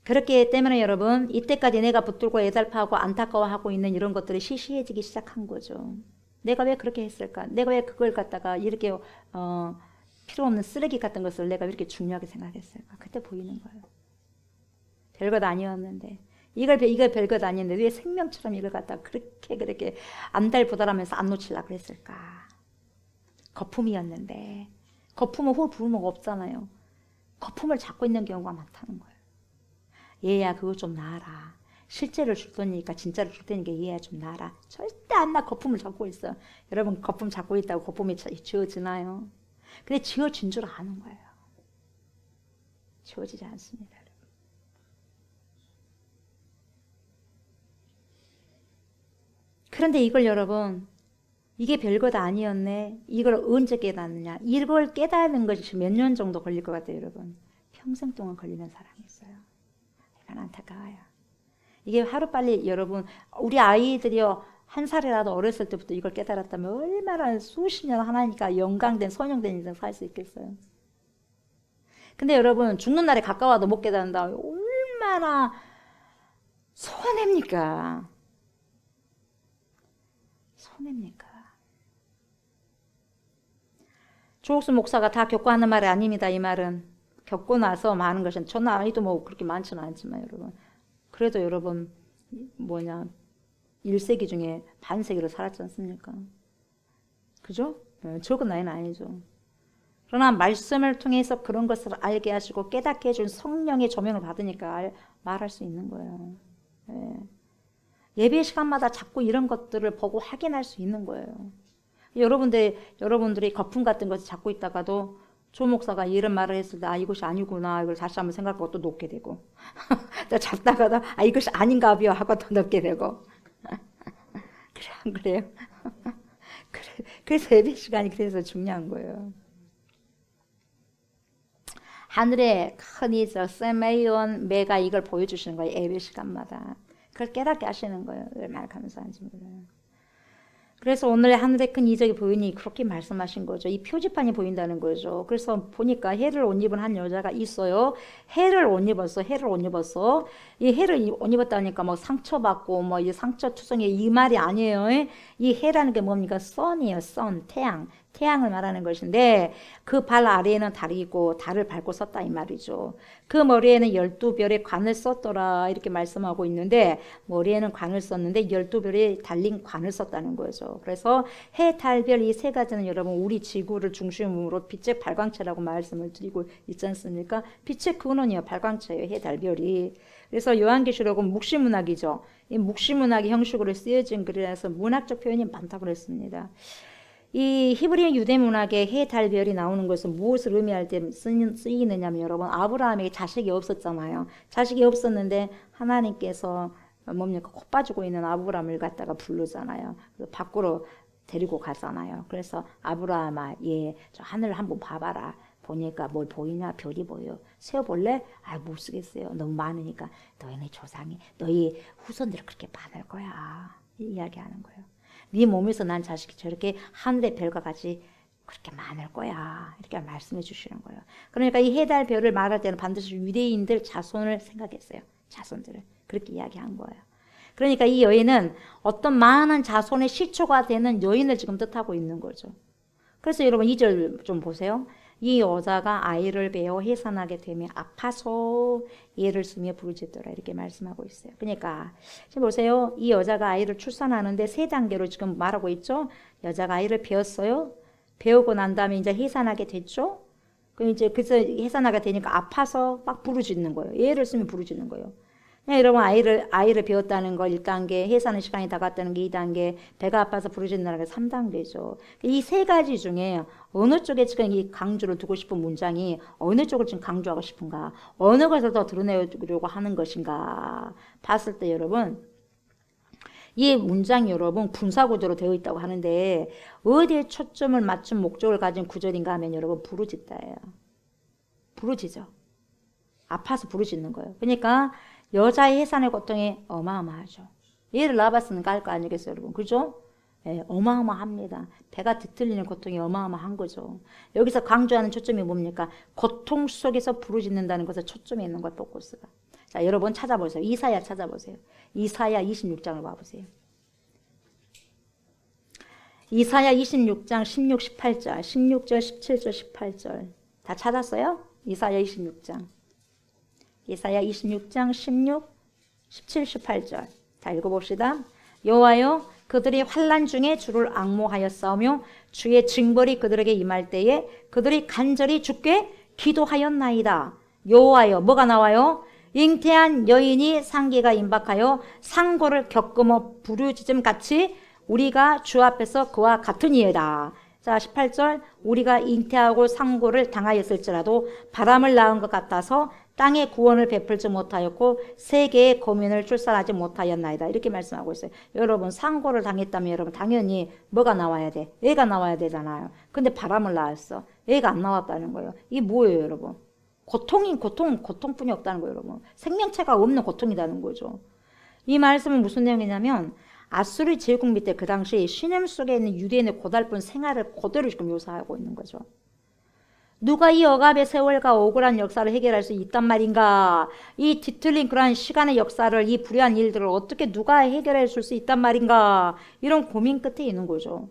그렇기 때문에 여러분 이때까지 내가 붙들고 애달파하고 안타까워하고 있는 이런 것들이 시시해지기 시작한 거죠. 내가 왜 그렇게 했을까? 내가 왜 그걸 갖다가 이렇게 필요 없는 쓰레기 같은 것을 내가 왜 이렇게 중요하게 생각했을까? 그때 보이는 거예요. 별것 아니었는데 이걸 별것 아니었는데 왜 생명처럼 이걸 갖다가 그렇게 안달부달하면서 안 놓치려고 그랬을까? 거품이었는데 거품은 홀 부르면 없잖아요. 거품을 잡고 있는 경우가 많다는 거예요. 얘야 그거 좀 놔라. 실제를 줄 테니까 진짜를 줄 테니까 얘야 좀 놔라. 절대 안 나. 거품을 잡고 있어. 여러분 거품 잡고 있다고 거품이 지워지나요? 근데 지워진 줄 아는 거예요. 지워지지 않습니다. 그런데 이걸 여러분 이게 별것 아니었네. 이걸 언제 깨닫느냐. 이걸 깨닫는 것이 몇 년 정도 걸릴 것 같아요. 여러분 평생 동안 걸리는 사람이 있어요. 이건 안타까워요. 이게 하루빨리 여러분 우리 아이들이요 한 살이라도 어렸을 때부터 이걸 깨달았다면 얼마나 수십 년 하나니까 영광된 선영된 인생 살 수 있겠어요. 근데 여러분 죽는 날에 가까워도 못 깨닫는다. 얼마나 손해입니까? 손해입니까? 조옥수 목사가 다 겪고 하는 말이 아닙니다. 이 말은 겪고 나서 많은 것은 저 나이도 뭐 그렇게 많지는 않지만 여러분 그래도 여러분 1세기 중에 반세기를 살았지 않습니까? 그죠? 적은 나이는 아니죠. 그러나 말씀을 통해서 그런 것을 알게 하시고 깨닫게 해준 성령의 조명을 받으니까 말할 수 있는 거예요. 예배 시간마다 자꾸 이런 것들을 보고 확인할 수 있는 거예요. 여러분들이 거품 같은 것을 잡고 있다가도 조 목사가 이런 말을 했을 때 이것이 아니구나 이걸 다시 한번 생각하고 또 놓게 되고 또 잡다가도 이것이 아닌가 봐요 하고 또 놓게 되고 그래 안 그래요? 그래서 예배 시간이 그래서 중요한 거예요. 하늘의 큰 이저 세메이온 매가 이걸 보여주시는 거예요. 예배 시간마다 그걸 깨닫게 하시는 거예요. 얼마나 감사한지 몰라요. 그래서 오늘 하늘의 큰 이적이 보이니 그렇게 말씀하신 거죠. 이 표지판이 보인다는 거죠. 그래서 보니까 해를 옷 입은 한 여자가 있어요. 해를 옷 입었어. 이 해를 옷 입었다니까 뭐 상처받고 뭐 이 상처 투성이 이 말이 아니에요. 이 해라는 게 뭡니까? 선이에요. 선, 태양을 말하는 것인데 그 발 아래에는 달이 있고 달을 밟고 섰다 이 말이죠. 그 머리에는 12별의 관을 썼더라 이렇게 말씀하고 있는데 머리에는 관을 썼는데 12별이 달린 관을 썼다는 거죠. 그래서 해, 달, 별 이 세 가지는 여러분 우리 지구를 중심으로 빛의 발광체라고 말씀을 드리고 있지 않습니까? 빛의 근원이요 발광체예요. 해, 달, 별이. 그래서 요한계시록은 묵시문학이죠. 이 묵시문학의 형식으로 쓰여진 글이라서 문학적 표현이 많다고 그랬습니다. 이 히브리 유대 문학에 해, 달, 별이 나오는 것은 무엇을 의미할 때 쓰이느냐면 여러분 아브라함에게 자식이 없었잖아요. 자식이 없었는데 하나님께서 뭡니까 코 빠지고 있는 아브라함을 갖다가 부르잖아요. 밖으로 데리고 가잖아요. 그래서 아브라함아 저 하늘을 한번 봐봐라. 보니까 뭘 보이냐? 별이 보여. 세어볼래? 못 쓰겠어요. 너무 많으니까 너희네 조상이 너희 후손들을 그렇게 받을 거야. 이야기하는 거예요. 네 몸에서 난 자식이 저렇게 하늘의 별과 같이 그렇게 많을 거야. 이렇게 말씀해 주시는 거예요. 그러니까 이 해달 별을 말할 때는 반드시 유대인들 자손을 생각했어요. 자손들을. 그렇게 이야기한 거예요. 그러니까 이 여인은 어떤 많은 자손의 시초가 되는 여인을 지금 뜻하고 있는 거죠. 그래서 여러분 2절 좀 보세요. 이 여자가 아이를 베어 해산하게 되며 아파서 예를 쓰며 부르짖더라 이렇게 말씀하고 있어요. 그러니까 지금 보세요. 이 여자가 아이를 출산하는데 세 단계로 지금 말하고 있죠. 여자가 아이를 베었어요. 배우고 난 다음에 이제 해산하게 됐죠. 그래서 해산하게 되니까 아파서 막 부르짖는 거예요. 예를 쓰면 부르짖는 거예요. 네, 여러분 아이를 배웠다는 걸 1단계, 해산의 시간이 다갔다는 게 2단계, 배가 아파서 부르짖는다는 게 3단계죠. 이 세 가지 중에 어느 쪽에 지금 이 강조를 두고 싶은 문장이 어느 쪽을 지금 강조하고 싶은가, 어느 것을 더 드러내려고 하는 것인가 봤을 때 여러분 이 문장이 여러분 분사구조로 되어 있다고 하는데 어디에 초점을 맞춘 목적을 가진 구절인가 하면 여러분 부르짖다예요. 부르짖어. 아파서 부르짖는 거예요. 그러니까 여자의 해산의 고통이 어마어마하죠. 얘를 낳아봤으니까 알 거 아니겠어요, 여러분? 그죠? 예, 어마어마합니다. 배가 뒤틀리는 고통이 어마어마한 거죠. 여기서 강조하는 초점이 뭡니까? 고통 속에서 부르짖는다는 것에 초점이 있는 거예요, 포커스가. 자, 여러분 찾아보세요. 이사야 찾아보세요. 이사야 26장을 봐보세요. 이사야 26장 16, 18절, 16절, 17절, 18절 다 찾았어요? 이사야 26장. 이사야 26장 16, 17, 18절 다 읽어봅시다. 여호와여 그들이 환난 중에 주를 앙모하였사오며 주의 징벌이 그들에게 임할 때에 그들이 간절히 주께 기도하였나이다. 여호와여 뭐가 나와요? 잉태한 여인이 상기가 임박하여 상고를 겪으며 부르짖음 같이 우리가 주 앞에서 그와 같으니이다. 자 18절 우리가 잉태하고 상고를 당하였을지라도 바람을 낳은 것 같아서 땅에 구원을 베풀지 못하였고 세계의 거민을 출산하지 못하였나이다. 이렇게 말씀하고 있어요. 여러분 상고를 당했다면 여러분 당연히 뭐가 나와야 돼? 애가 나와야 되잖아요. 근데 바람을 낳았어. 애가 안 나왔다는 거예요. 이게 뭐예요 여러분? 고통뿐이 없다는 거예요 여러분. 생명체가 없는 고통이라는 거죠. 이 말씀은 무슨 내용이냐면 아수르 제국 밑에 그 당시 신임 속에 있는 유대인의 고달픈 생활을 그대로 지금 묘사하고 있는 거죠. 누가 이 억압의 세월과 억울한 역사를 해결할 수 있단 말인가? 이 뒤틀린 그러한 시간의 역사를 이 불의한 일들을 어떻게 누가 해결해 줄 수 있단 말인가? 이런 고민 끝에 있는 거죠.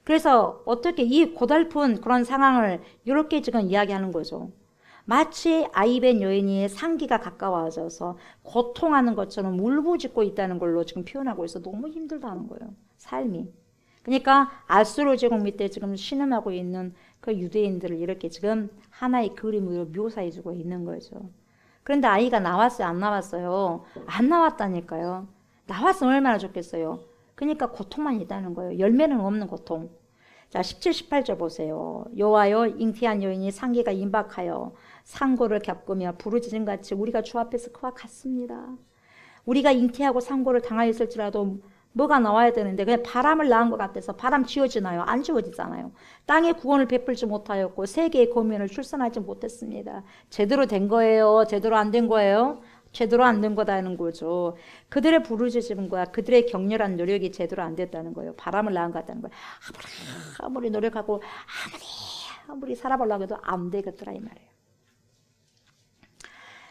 그래서 어떻게 이 고달픈 그런 상황을 이렇게 지금 이야기하는 거죠. 마치 아이벤 여인이 상기가 가까워져서 고통하는 것처럼 울부짖고 있다는 걸로 지금 표현하고 있어. 너무 힘들다는 거예요. 삶이. 그러니까 아수르 제국 밑에 지금 신음하고 있는 그 유대인들을 이렇게 지금 하나의 그림으로 묘사해주고 있는 거죠. 그런데 아이가 나왔어요? 안 나왔어요? 안 나왔다니까요. 나왔으면 얼마나 좋겠어요. 그러니까 고통만 있다는 거예요. 열매는 없는 고통. 자 17, 18절 보세요. 여호와여 잉태한 여인이 상기가 임박하여 상고를 겪으며 부르짖음같이 우리가 주 앞에서 그와 같습니다. 우리가 잉태하고 상고를 당하였을지라도 뭐가 나와야 되는데 그냥 바람을 낳은 것 같아서 바람 지워지나요? 안 지워지잖아요. 땅에 구원을 베풀지 못하였고 세계의 거민을 출산하지 못했습니다. 제대로 된 거예요? 제대로 안 된 거예요? 제대로 안 된 거다는 거죠. 그들의 부르짖음과 그들의 격렬한 노력이 제대로 안 됐다는 거예요. 바람을 낳은 것 같다는 거예요. 아무리 노력하고 아무리 살아보려고 해도 안 되겠더라 이 말이에요.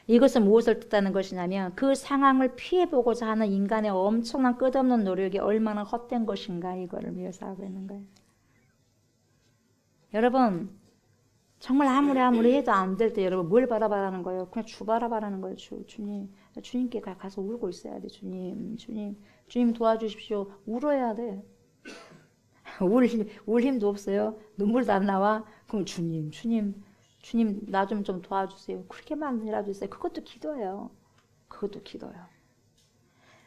이것은 무엇을 뜻하는 것이냐면 그 상황을 피해보고자 하는 인간의 엄청난 끝없는 노력이 얼마나 헛된 것인가 이거를 묘사하고 있는 거예요. 여러분 정말 아무리 해도 안 될 때 여러분 뭘 바라바라는 거예요? 그냥 주 바라바라는 거예요. 주님. 주님께 가서 울고 있어야 돼. 주님 도와주십시오. 울어야 돼. 울 힘도 없어요. 눈물도 안 나와. 그럼 주님 나 좀 도와주세요. 그렇게만이라도 있어요. 그것도 기도예요.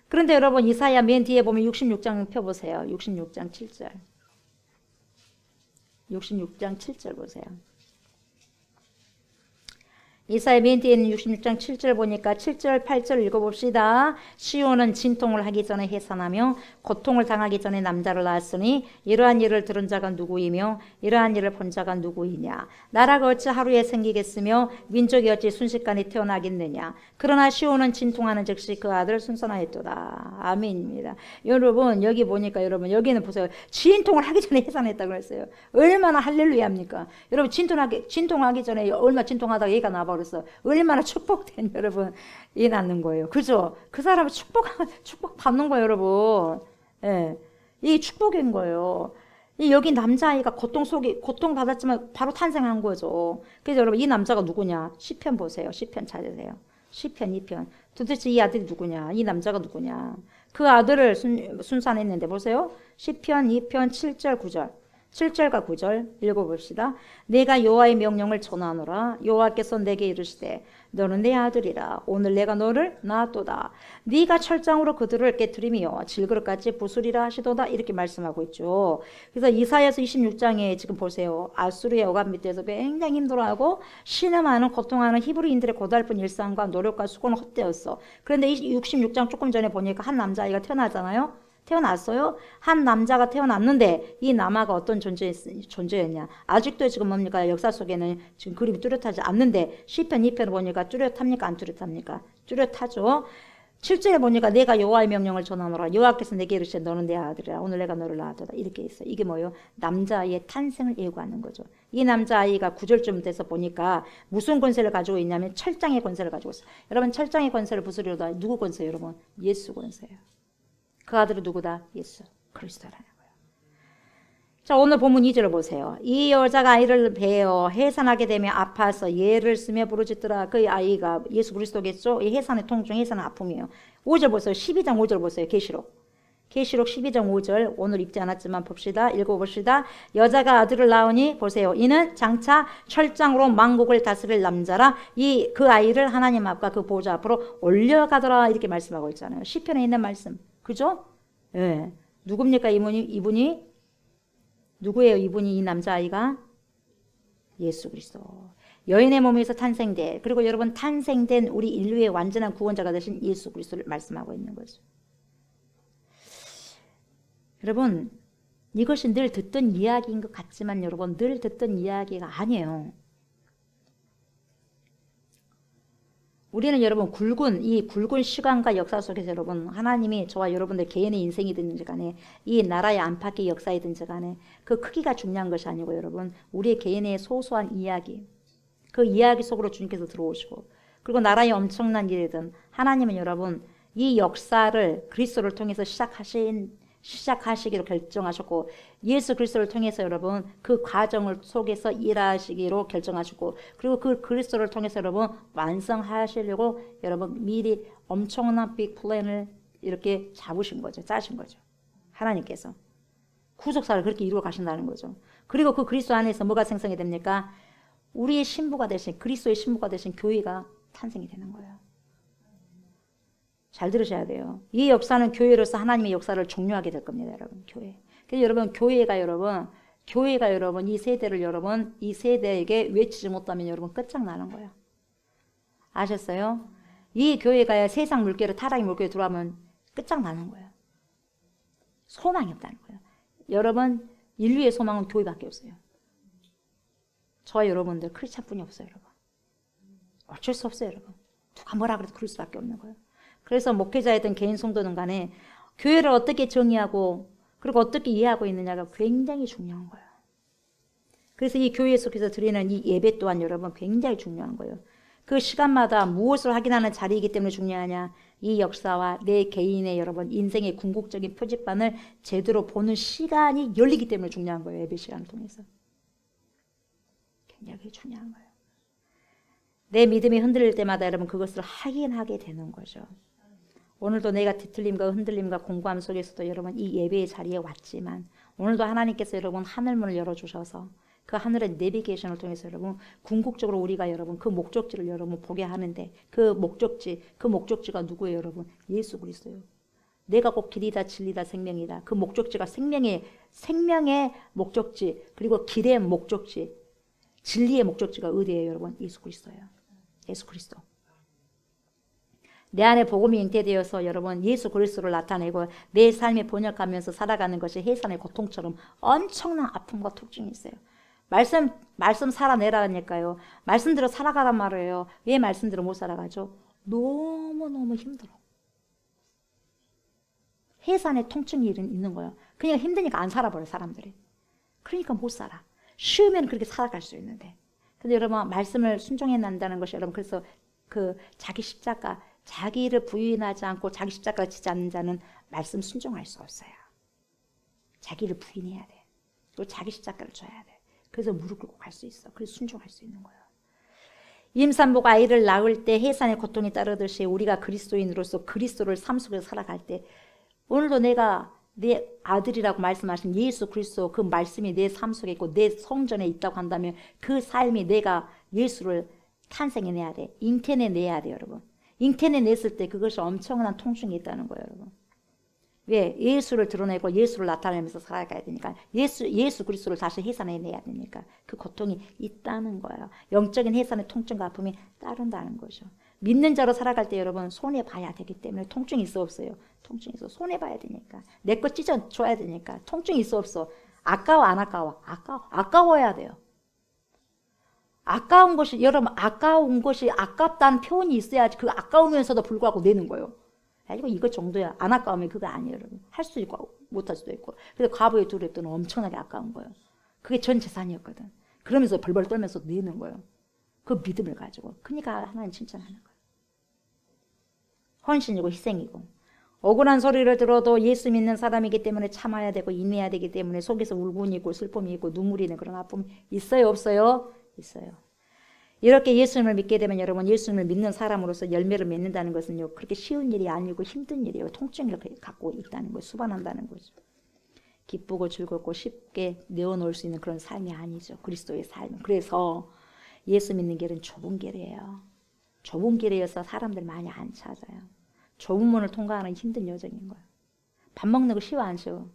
그런데 여러분 이사야 맨 뒤에 보면 66장 펴보세요. 66장 7절. 66장 7절 보세요. 이사야 맨 뒤에 있는 66장 7절 보니까 7절 8절 읽어봅시다. 시온은 진통을 하기 전에 해산하며 고통을 당하기 전에 남자를 낳았으니 이러한 일을 들은 자가 누구이며 이러한 일을 본 자가 누구이냐. 나라가 어찌 하루에 생기겠으며 민족이 어찌 순식간에 태어나겠느냐. 그러나 시온은 진통하는 즉시 그 아들 순산하였도다. 아멘입니다. 여러분 여기 보니까 여러분 여기는 보세요. 진통을 하기 전에 해산했다고 했어요. 얼마나 할렐루야입니까. 여러분 진통하기 전에 얼마 진통하다가 얘가 나와버렸어. 얼마나 축복된 여러분 이 낳는 거예요. 그죠? 그 사람은 축복 받는 거예요, 여러분. 예, 이 축복인 거예요. 여기 남자아이가 고통 받았지만 바로 탄생한 거죠. 그래서 여러분 이 남자가 누구냐? 시편 보세요. 시편 찾으세요. 시편 2편. 도대체 이 아들이 누구냐? 이 남자가 누구냐? 그 아들을 순산했는데 보세요. 시편 2편 7절 9절. 7절과 9절 읽어봅시다. 내가 여호와의 명령을 전하노라. 여호와께서 내게 이르시되 너는 내 아들이라. 오늘 내가 너를 낳았도다. 네가 철장으로 그들을 깨뜨리며 질그릇같이 부수리라 하시도다. 이렇게 말씀하고 있죠. 그래서 이사야서 26장에 지금 보세요. 아수르의 억압 밑에서 굉장히 힘들어하고 신음하는 고통하는 히브리인들의 고달픈 일상과 노력과 수고는 헛되었어. 그런데 66장 조금 전에 보니까 한 남자아이가 태어나잖아요. 태어났어요. 한 남자가 태어났는데 이 남아가 어떤 존재였냐. 아직도 지금 뭡니까? 역사 속에는 지금 그림이 뚜렷하지 않는데 시편 2편을 보니까 뚜렷합니까? 안 뚜렷합니까? 뚜렷하죠. 7절에 보니까 내가 여호와의 명령을 전하노라. 여호와께서 내게 이르시되 너는 내 아들이라. 오늘 내가 너를 낳았도다. 이렇게 있어요. 이게 뭐예요? 남자아이의 탄생을 예고하는 거죠. 이 남자아이가 9절쯤 돼서 보니까 무슨 권세를 가지고 있냐면 철장의 권세를 가지고 있어요. 여러분 철장의 권세를 부수려다 누구 권세예요? 여러분 예수 권세예요. 그 아들은 누구다? 예수 그리스도라는 거예요. 자, 오늘 본문 2절을 보세요. 이 여자가 아이를 베어 해산하게 되면 아파서 예를 쓰며 부르짖더라. 그 아이가 예수 그리스도겠죠? 이 해산의 통증, 해산은 아픔이에요. 5절 보세요. 12장 5절 보세요. 계시록 12장 5절 오늘 읽지 않았지만 봅시다. 읽어봅시다. 여자가 아들을 낳으니 보세요. 이는 장차 철장으로 만국을 다스릴 남자라. 그 아이를 하나님 앞과 그 보좌 앞으로 올려가더라. 이렇게 말씀하고 있잖아요. 시편에 있는 말씀. 그죠? 예. 누굽니까? 이분이 누구예요? 이분이 이 남자아이가 예수 그리스도. 여인의 몸에서 탄생돼. 그리고 여러분 탄생된 우리 인류의 완전한 구원자가 되신 예수 그리스도를 말씀하고 있는 거죠. 여러분 이것이 늘 듣던 이야기인 것 같지만 여러분 늘 듣던 이야기가 아니에요. 우리는 여러분 이 굵은 시간과 역사 속에서 여러분 하나님이 저와 여러분들 개인의 인생이든지 간에 이 나라의 안팎의 역사이든지 간에 그 크기가 중요한 것이 아니고 여러분 우리의 개인의 소소한 이야기 그 이야기 속으로 주님께서 들어오시고 그리고 나라의 엄청난 일이든 하나님은 여러분 이 역사를 그리스도를 통해서 시작하시기로 결정하셨고 예수 그리스도를 통해서 여러분 그 과정을 속에서 일하시기로 결정하셨고 그리고 그 그리스도를 통해서 여러분 완성하시려고 여러분 미리 엄청난 빅 플랜을 이렇게 잡으신 거죠. 짜신 거죠. 하나님께서 구속사를 그렇게 이루어 가신다는 거죠. 그리고 그 그리스도 안에서 뭐가 생성이 됩니까? 우리의 신부가 되신 그리스도의 신부가 되신 교회가 탄생이 되는 거예요. 잘 들으셔야 돼요. 이 역사는 교회로서 하나님의 역사를 종료하게 될 겁니다, 여러분. 교회. 그래서 여러분 교회가 여러분 이 세대를 여러분 이 세대에게 외치지 못하면 여러분 끝장나는 거예요. 아셨어요? 이 교회가 세상 물결에 타락의 물결에 들어가면 끝장나는 거예요. 소망이 없다는 거예요. 여러분 인류의 소망은 교회밖에 없어요. 저와 여러분들 크리스찬뿐이 없어요, 여러분. 어쩔 수 없어요, 여러분. 누가 뭐라 그래도 그럴 수밖에 없는 거예요. 그래서 목회자이든 개인 성도든 간에 교회를 어떻게 정의하고 그리고 어떻게 이해하고 있느냐가 굉장히 중요한 거예요. 그래서 이 교회 속에서 드리는 이 예배 또한 여러분 굉장히 중요한 거예요. 그 시간마다 무엇을 확인하는 자리이기 때문에 중요하냐. 이 역사와 내 개인의 여러분 인생의 궁극적인 표지판을 제대로 보는 시간이 열리기 때문에 중요한 거예요. 예배 시간을 통해서. 굉장히 중요한 거예요. 내 믿음이 흔들릴 때마다 여러분 그것을 확인하게 되는 거죠. 오늘도 내가 뒤틀림과 흔들림과 공고함 속에서도 여러분 이 예배의 자리에 왔지만 오늘도 하나님께서 여러분 하늘문을 열어주셔서 그 하늘의 내비게이션을 통해서 여러분 궁극적으로 우리가 여러분 그 목적지를 여러분 보게 하는데 그 목적지가 누구예요 여러분? 예수 그리스도예요. 내가 곧 길이다 진리다 생명이다. 그 목적지가 생명의 목적지 그리고 길의 목적지 진리의 목적지가 어디예요 여러분? 예수 그리스도예요. 예수 그리스도. 내 안에 복음이 잉태되어서 여러분 예수 그리스도를 나타내고 내 삶에 번역하면서 살아가는 것이 해산의 고통처럼 엄청난 아픔과 통증이 있어요. 말씀 살아내라니까요. 말씀대로 살아가란 말이에요. 왜 말씀대로 못 살아가죠? 너무너무 힘들어. 해산의 통증이 있는 거예요. 그냥 힘드니까 안 살아버려 사람들이. 그러니까 못 살아. 쉬우면 그렇게 살아갈 수 있는데. 근데 여러분 말씀을 순종해 난다는 것이 여러분 그래서 그 자기 십자가 자기를 부인하지 않고 자기 십자가를 지지 않는 자는 말씀 순종할 수 없어요. 자기를 부인해야 돼. 그리고 자기 십자가를 져야 돼. 그래서 무릎 꿇고 갈 수 있어. 그래서 순종할 수 있는 거예요. 임산부가 아이를 낳을 때 해산의 고통이 따르듯이 우리가 그리스도인으로서 그리스도를 삶 속에서 살아갈 때 오늘도 내가 내 아들이라고 말씀하신 예수 그리스도 그 말씀이 내 삶 속에 있고 내 성전에 있다고 한다면 그 삶이 내가 예수를 탄생해내야 돼. 잉태내내야 돼 여러분. 잉태내냈을 때 그것이 엄청난 통증이 있다는 거예요 여러분. 왜? 예수를 드러내고 예수를 나타내면서 살아가야 되니까 예수 그리스도를 다시 해산해내야 되니까 그 고통이 있다는 거예요. 영적인 해산의 통증과 아픔이 따른다는 거죠. 믿는 자로 살아갈 때 여러분 손해봐야 되기 때문에 통증이 있어 없어요? 통증이 있어. 손해봐야 되니까. 내 거 찢어줘야 되니까. 통증이 있어 없어? 아까워 안 아까워? 아까워야 돼요. 아까운 것이 여러분 아까운 것이 아깝다는 표현이 있어야지 그 아까우면서도 불구하고 내는 거예요. 이거 정도야. 안 아까우면 그거 아니에요 여러분. 할 수도 있고 못할 수도 있고. 그래서 과부의 둘의 때는 엄청나게 아까운 거예요. 그게 전 재산이었거든. 그러면서 벌벌 떨면서 내는 거예요. 그 믿음을 가지고. 그러니까 하나님 칭찬하는 거예요. 헌신이고 희생이고. 억울한 소리를 들어도 예수 믿는 사람이기 때문에 참아야 되고 인내해야 되기 때문에 속에서 울분이 있고 슬픔이 있고 눈물이 있는 그런 아픔이 있어요 없어요? 있어요. 이렇게 예수님을 믿게 되면 여러분 예수님을 믿는 사람으로서 열매를 맺는다는 것은요 그렇게 쉬운 일이 아니고 힘든 일이에요. 통증을 갖고 있다는 거예요. 수반한다는 거죠. 기쁘고 즐겁고 쉽게 내어놓을 수 있는 그런 삶이 아니죠. 그리스도의 삶은. 그래서 예수 믿는 길은 좁은 길이에요. 좁은 길이어서 사람들 많이 안 찾아요. 좁은 문을 통과하는 힘든 여정인 거예요. 밥 먹는 거 쉬워 안 쉬워?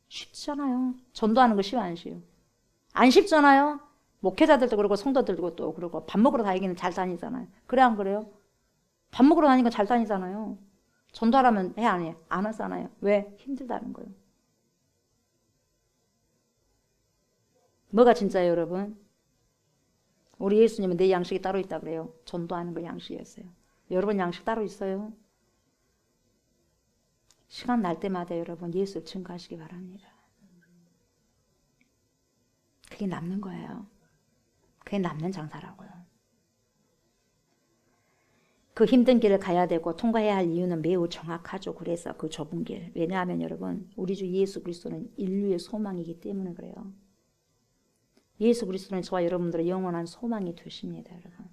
쉽잖아요. 전도하는 거 쉬워 안 쉬워? 안 쉽잖아요. 목회자들도 그러고 성도들도 또 그러고 밥 먹으러 다니기는 잘 다니잖아요. 그래 안 그래요? 밥 먹으러 다니는 건 잘 다니잖아요. 전도하라면 해 안 해? 안 하잖아요. 왜? 힘들다는 거예요. 뭐가 진짜예요 여러분? 우리 예수님은 내 양식이 따로 있다 그래요. 전도하는 거 양식이었어요. 여러분 양식 따로 있어요? 시간 날 때마다 여러분 예수를 증거하시기 바랍니다. 그게 남는 거예요. 그게 남는 장사라고요. 그 힘든 길을 가야 되고 통과해야 할 이유는 매우 정확하죠. 그래서 그 좁은 길. 왜냐하면 여러분 우리 주 예수 그리스도는 인류의 소망이기 때문에 그래요. 예수 그리스도는 저와 여러분들의 영원한 소망이 되십니다. 여러분.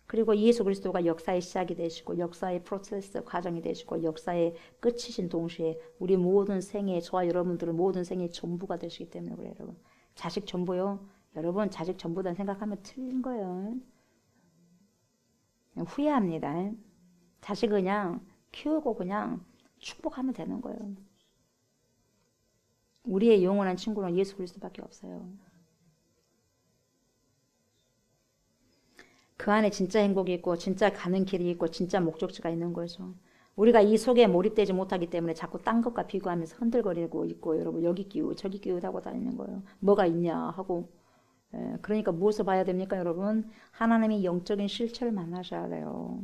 그리고 예수 그리스도가 역사의 시작이 되시고 역사의 프로세스 과정이 되시고 역사의 끝이신 동시에 우리 모든 생애 저와 여러분들의 모든 생애의 전부가 되시기 때문에 그래요. 여러분. 자식 전부요. 여러분 자식 전부다 생각하면 틀린 거예요. 후회합니다. 자식 그냥 키우고 그냥 축복하면 되는 거예요. 우리의 영원한 친구는 예수 그리스도밖에 없어요. 그 안에 진짜 행복이 있고 진짜 가는 길이 있고 진짜 목적지가 있는 거죠. 우리가 이 속에 몰입되지 못하기 때문에 자꾸 딴 것과 비교하면서 흔들거리고 있고 여러분 여기 끼우 저기 끼우 하고 다니는 거예요. 뭐가 있냐 하고. 그러니까 무엇을 봐야 됩니까 여러분? 하나님의 영적인 실체를 만나셔야 돼요.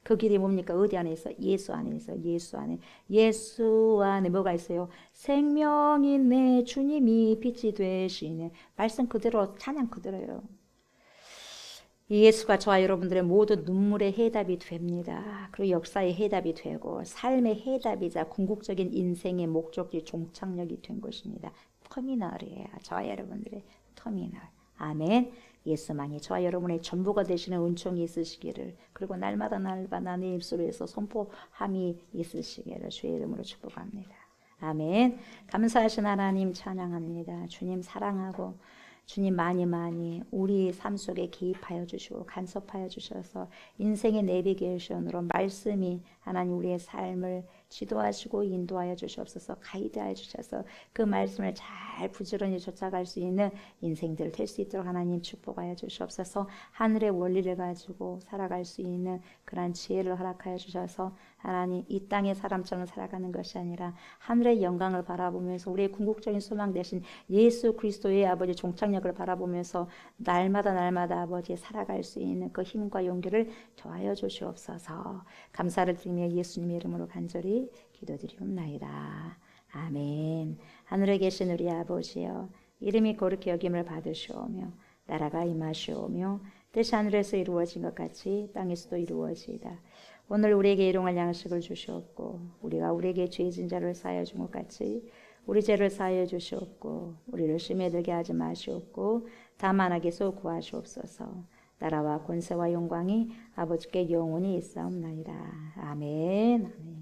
그 길이 뭡니까? 어디 안에 있어? 예수 안에 있어요. 예수 안에. 예수 안에 뭐가 있어요? 생명인 내 주님이 빛이 되시네. 말씀 그대로 찬양 그대로예요. 예수가 저와 여러분들의 모든 눈물의 해답이 됩니다. 그리고 역사의 해답이 되고 삶의 해답이자 궁극적인 인생의 목적지 종착역이 된 것입니다. 터미널이에요. 저와 여러분들의 터미널. 아멘. 예수만이 저와 여러분의 전부가 되시는 은총이 있으시기를 그리고 날마다 내 입술에서 선포함이 있으시기를 주의 이름으로 축복합니다. 아멘. 감사하신 하나님 찬양합니다. 주님 사랑하고 주님 많이 우리 삶 속에 개입하여 주시고 간섭하여 주셔서 인생의 내비게이션으로 말씀이 하나님 우리의 삶을 지도하시고 인도하여 주시옵소서. 가이드하여 주셔서 그 말씀을 잘 부지런히 쫓아갈 수 있는 인생들 될 수 있도록 하나님 축복하여 주시옵소서. 하늘의 원리를 가지고 살아갈 수 있는 그러한 지혜를 허락하여 주셔서 하나님 이 땅의 사람처럼 살아가는 것이 아니라 하늘의 영광을 바라보면서 우리의 궁극적인 소망 되신 예수 그리스도의 아버지 종착역을 바라보면서 날마다 아버지 살아갈 수 있는 그 힘과 용기를 더하여 주시옵소서. 감사를 드리며 예수님의 이름으로 간절히 기도드리옵나이다. 아멘. 하늘에 계신 우리 아버지여, 이름이 거룩히 여김을 받으시오며 나라가 임하시오며 뜻이 하늘에서 이루어진 것 같이 땅에서도 이루어지이다. 오늘 우리에게 일용할 양식을 주시옵고 우리가 우리에게 죄진 자를 사하여 준 것 같이 우리 죄를 사하여 주시옵고 우리를 시험에 들게 하지 마시옵고 다만 악에서 구하시옵소서. 나라와 권세와 영광이 아버지께 영원히 있사옵나이다. 아멘. 아멘.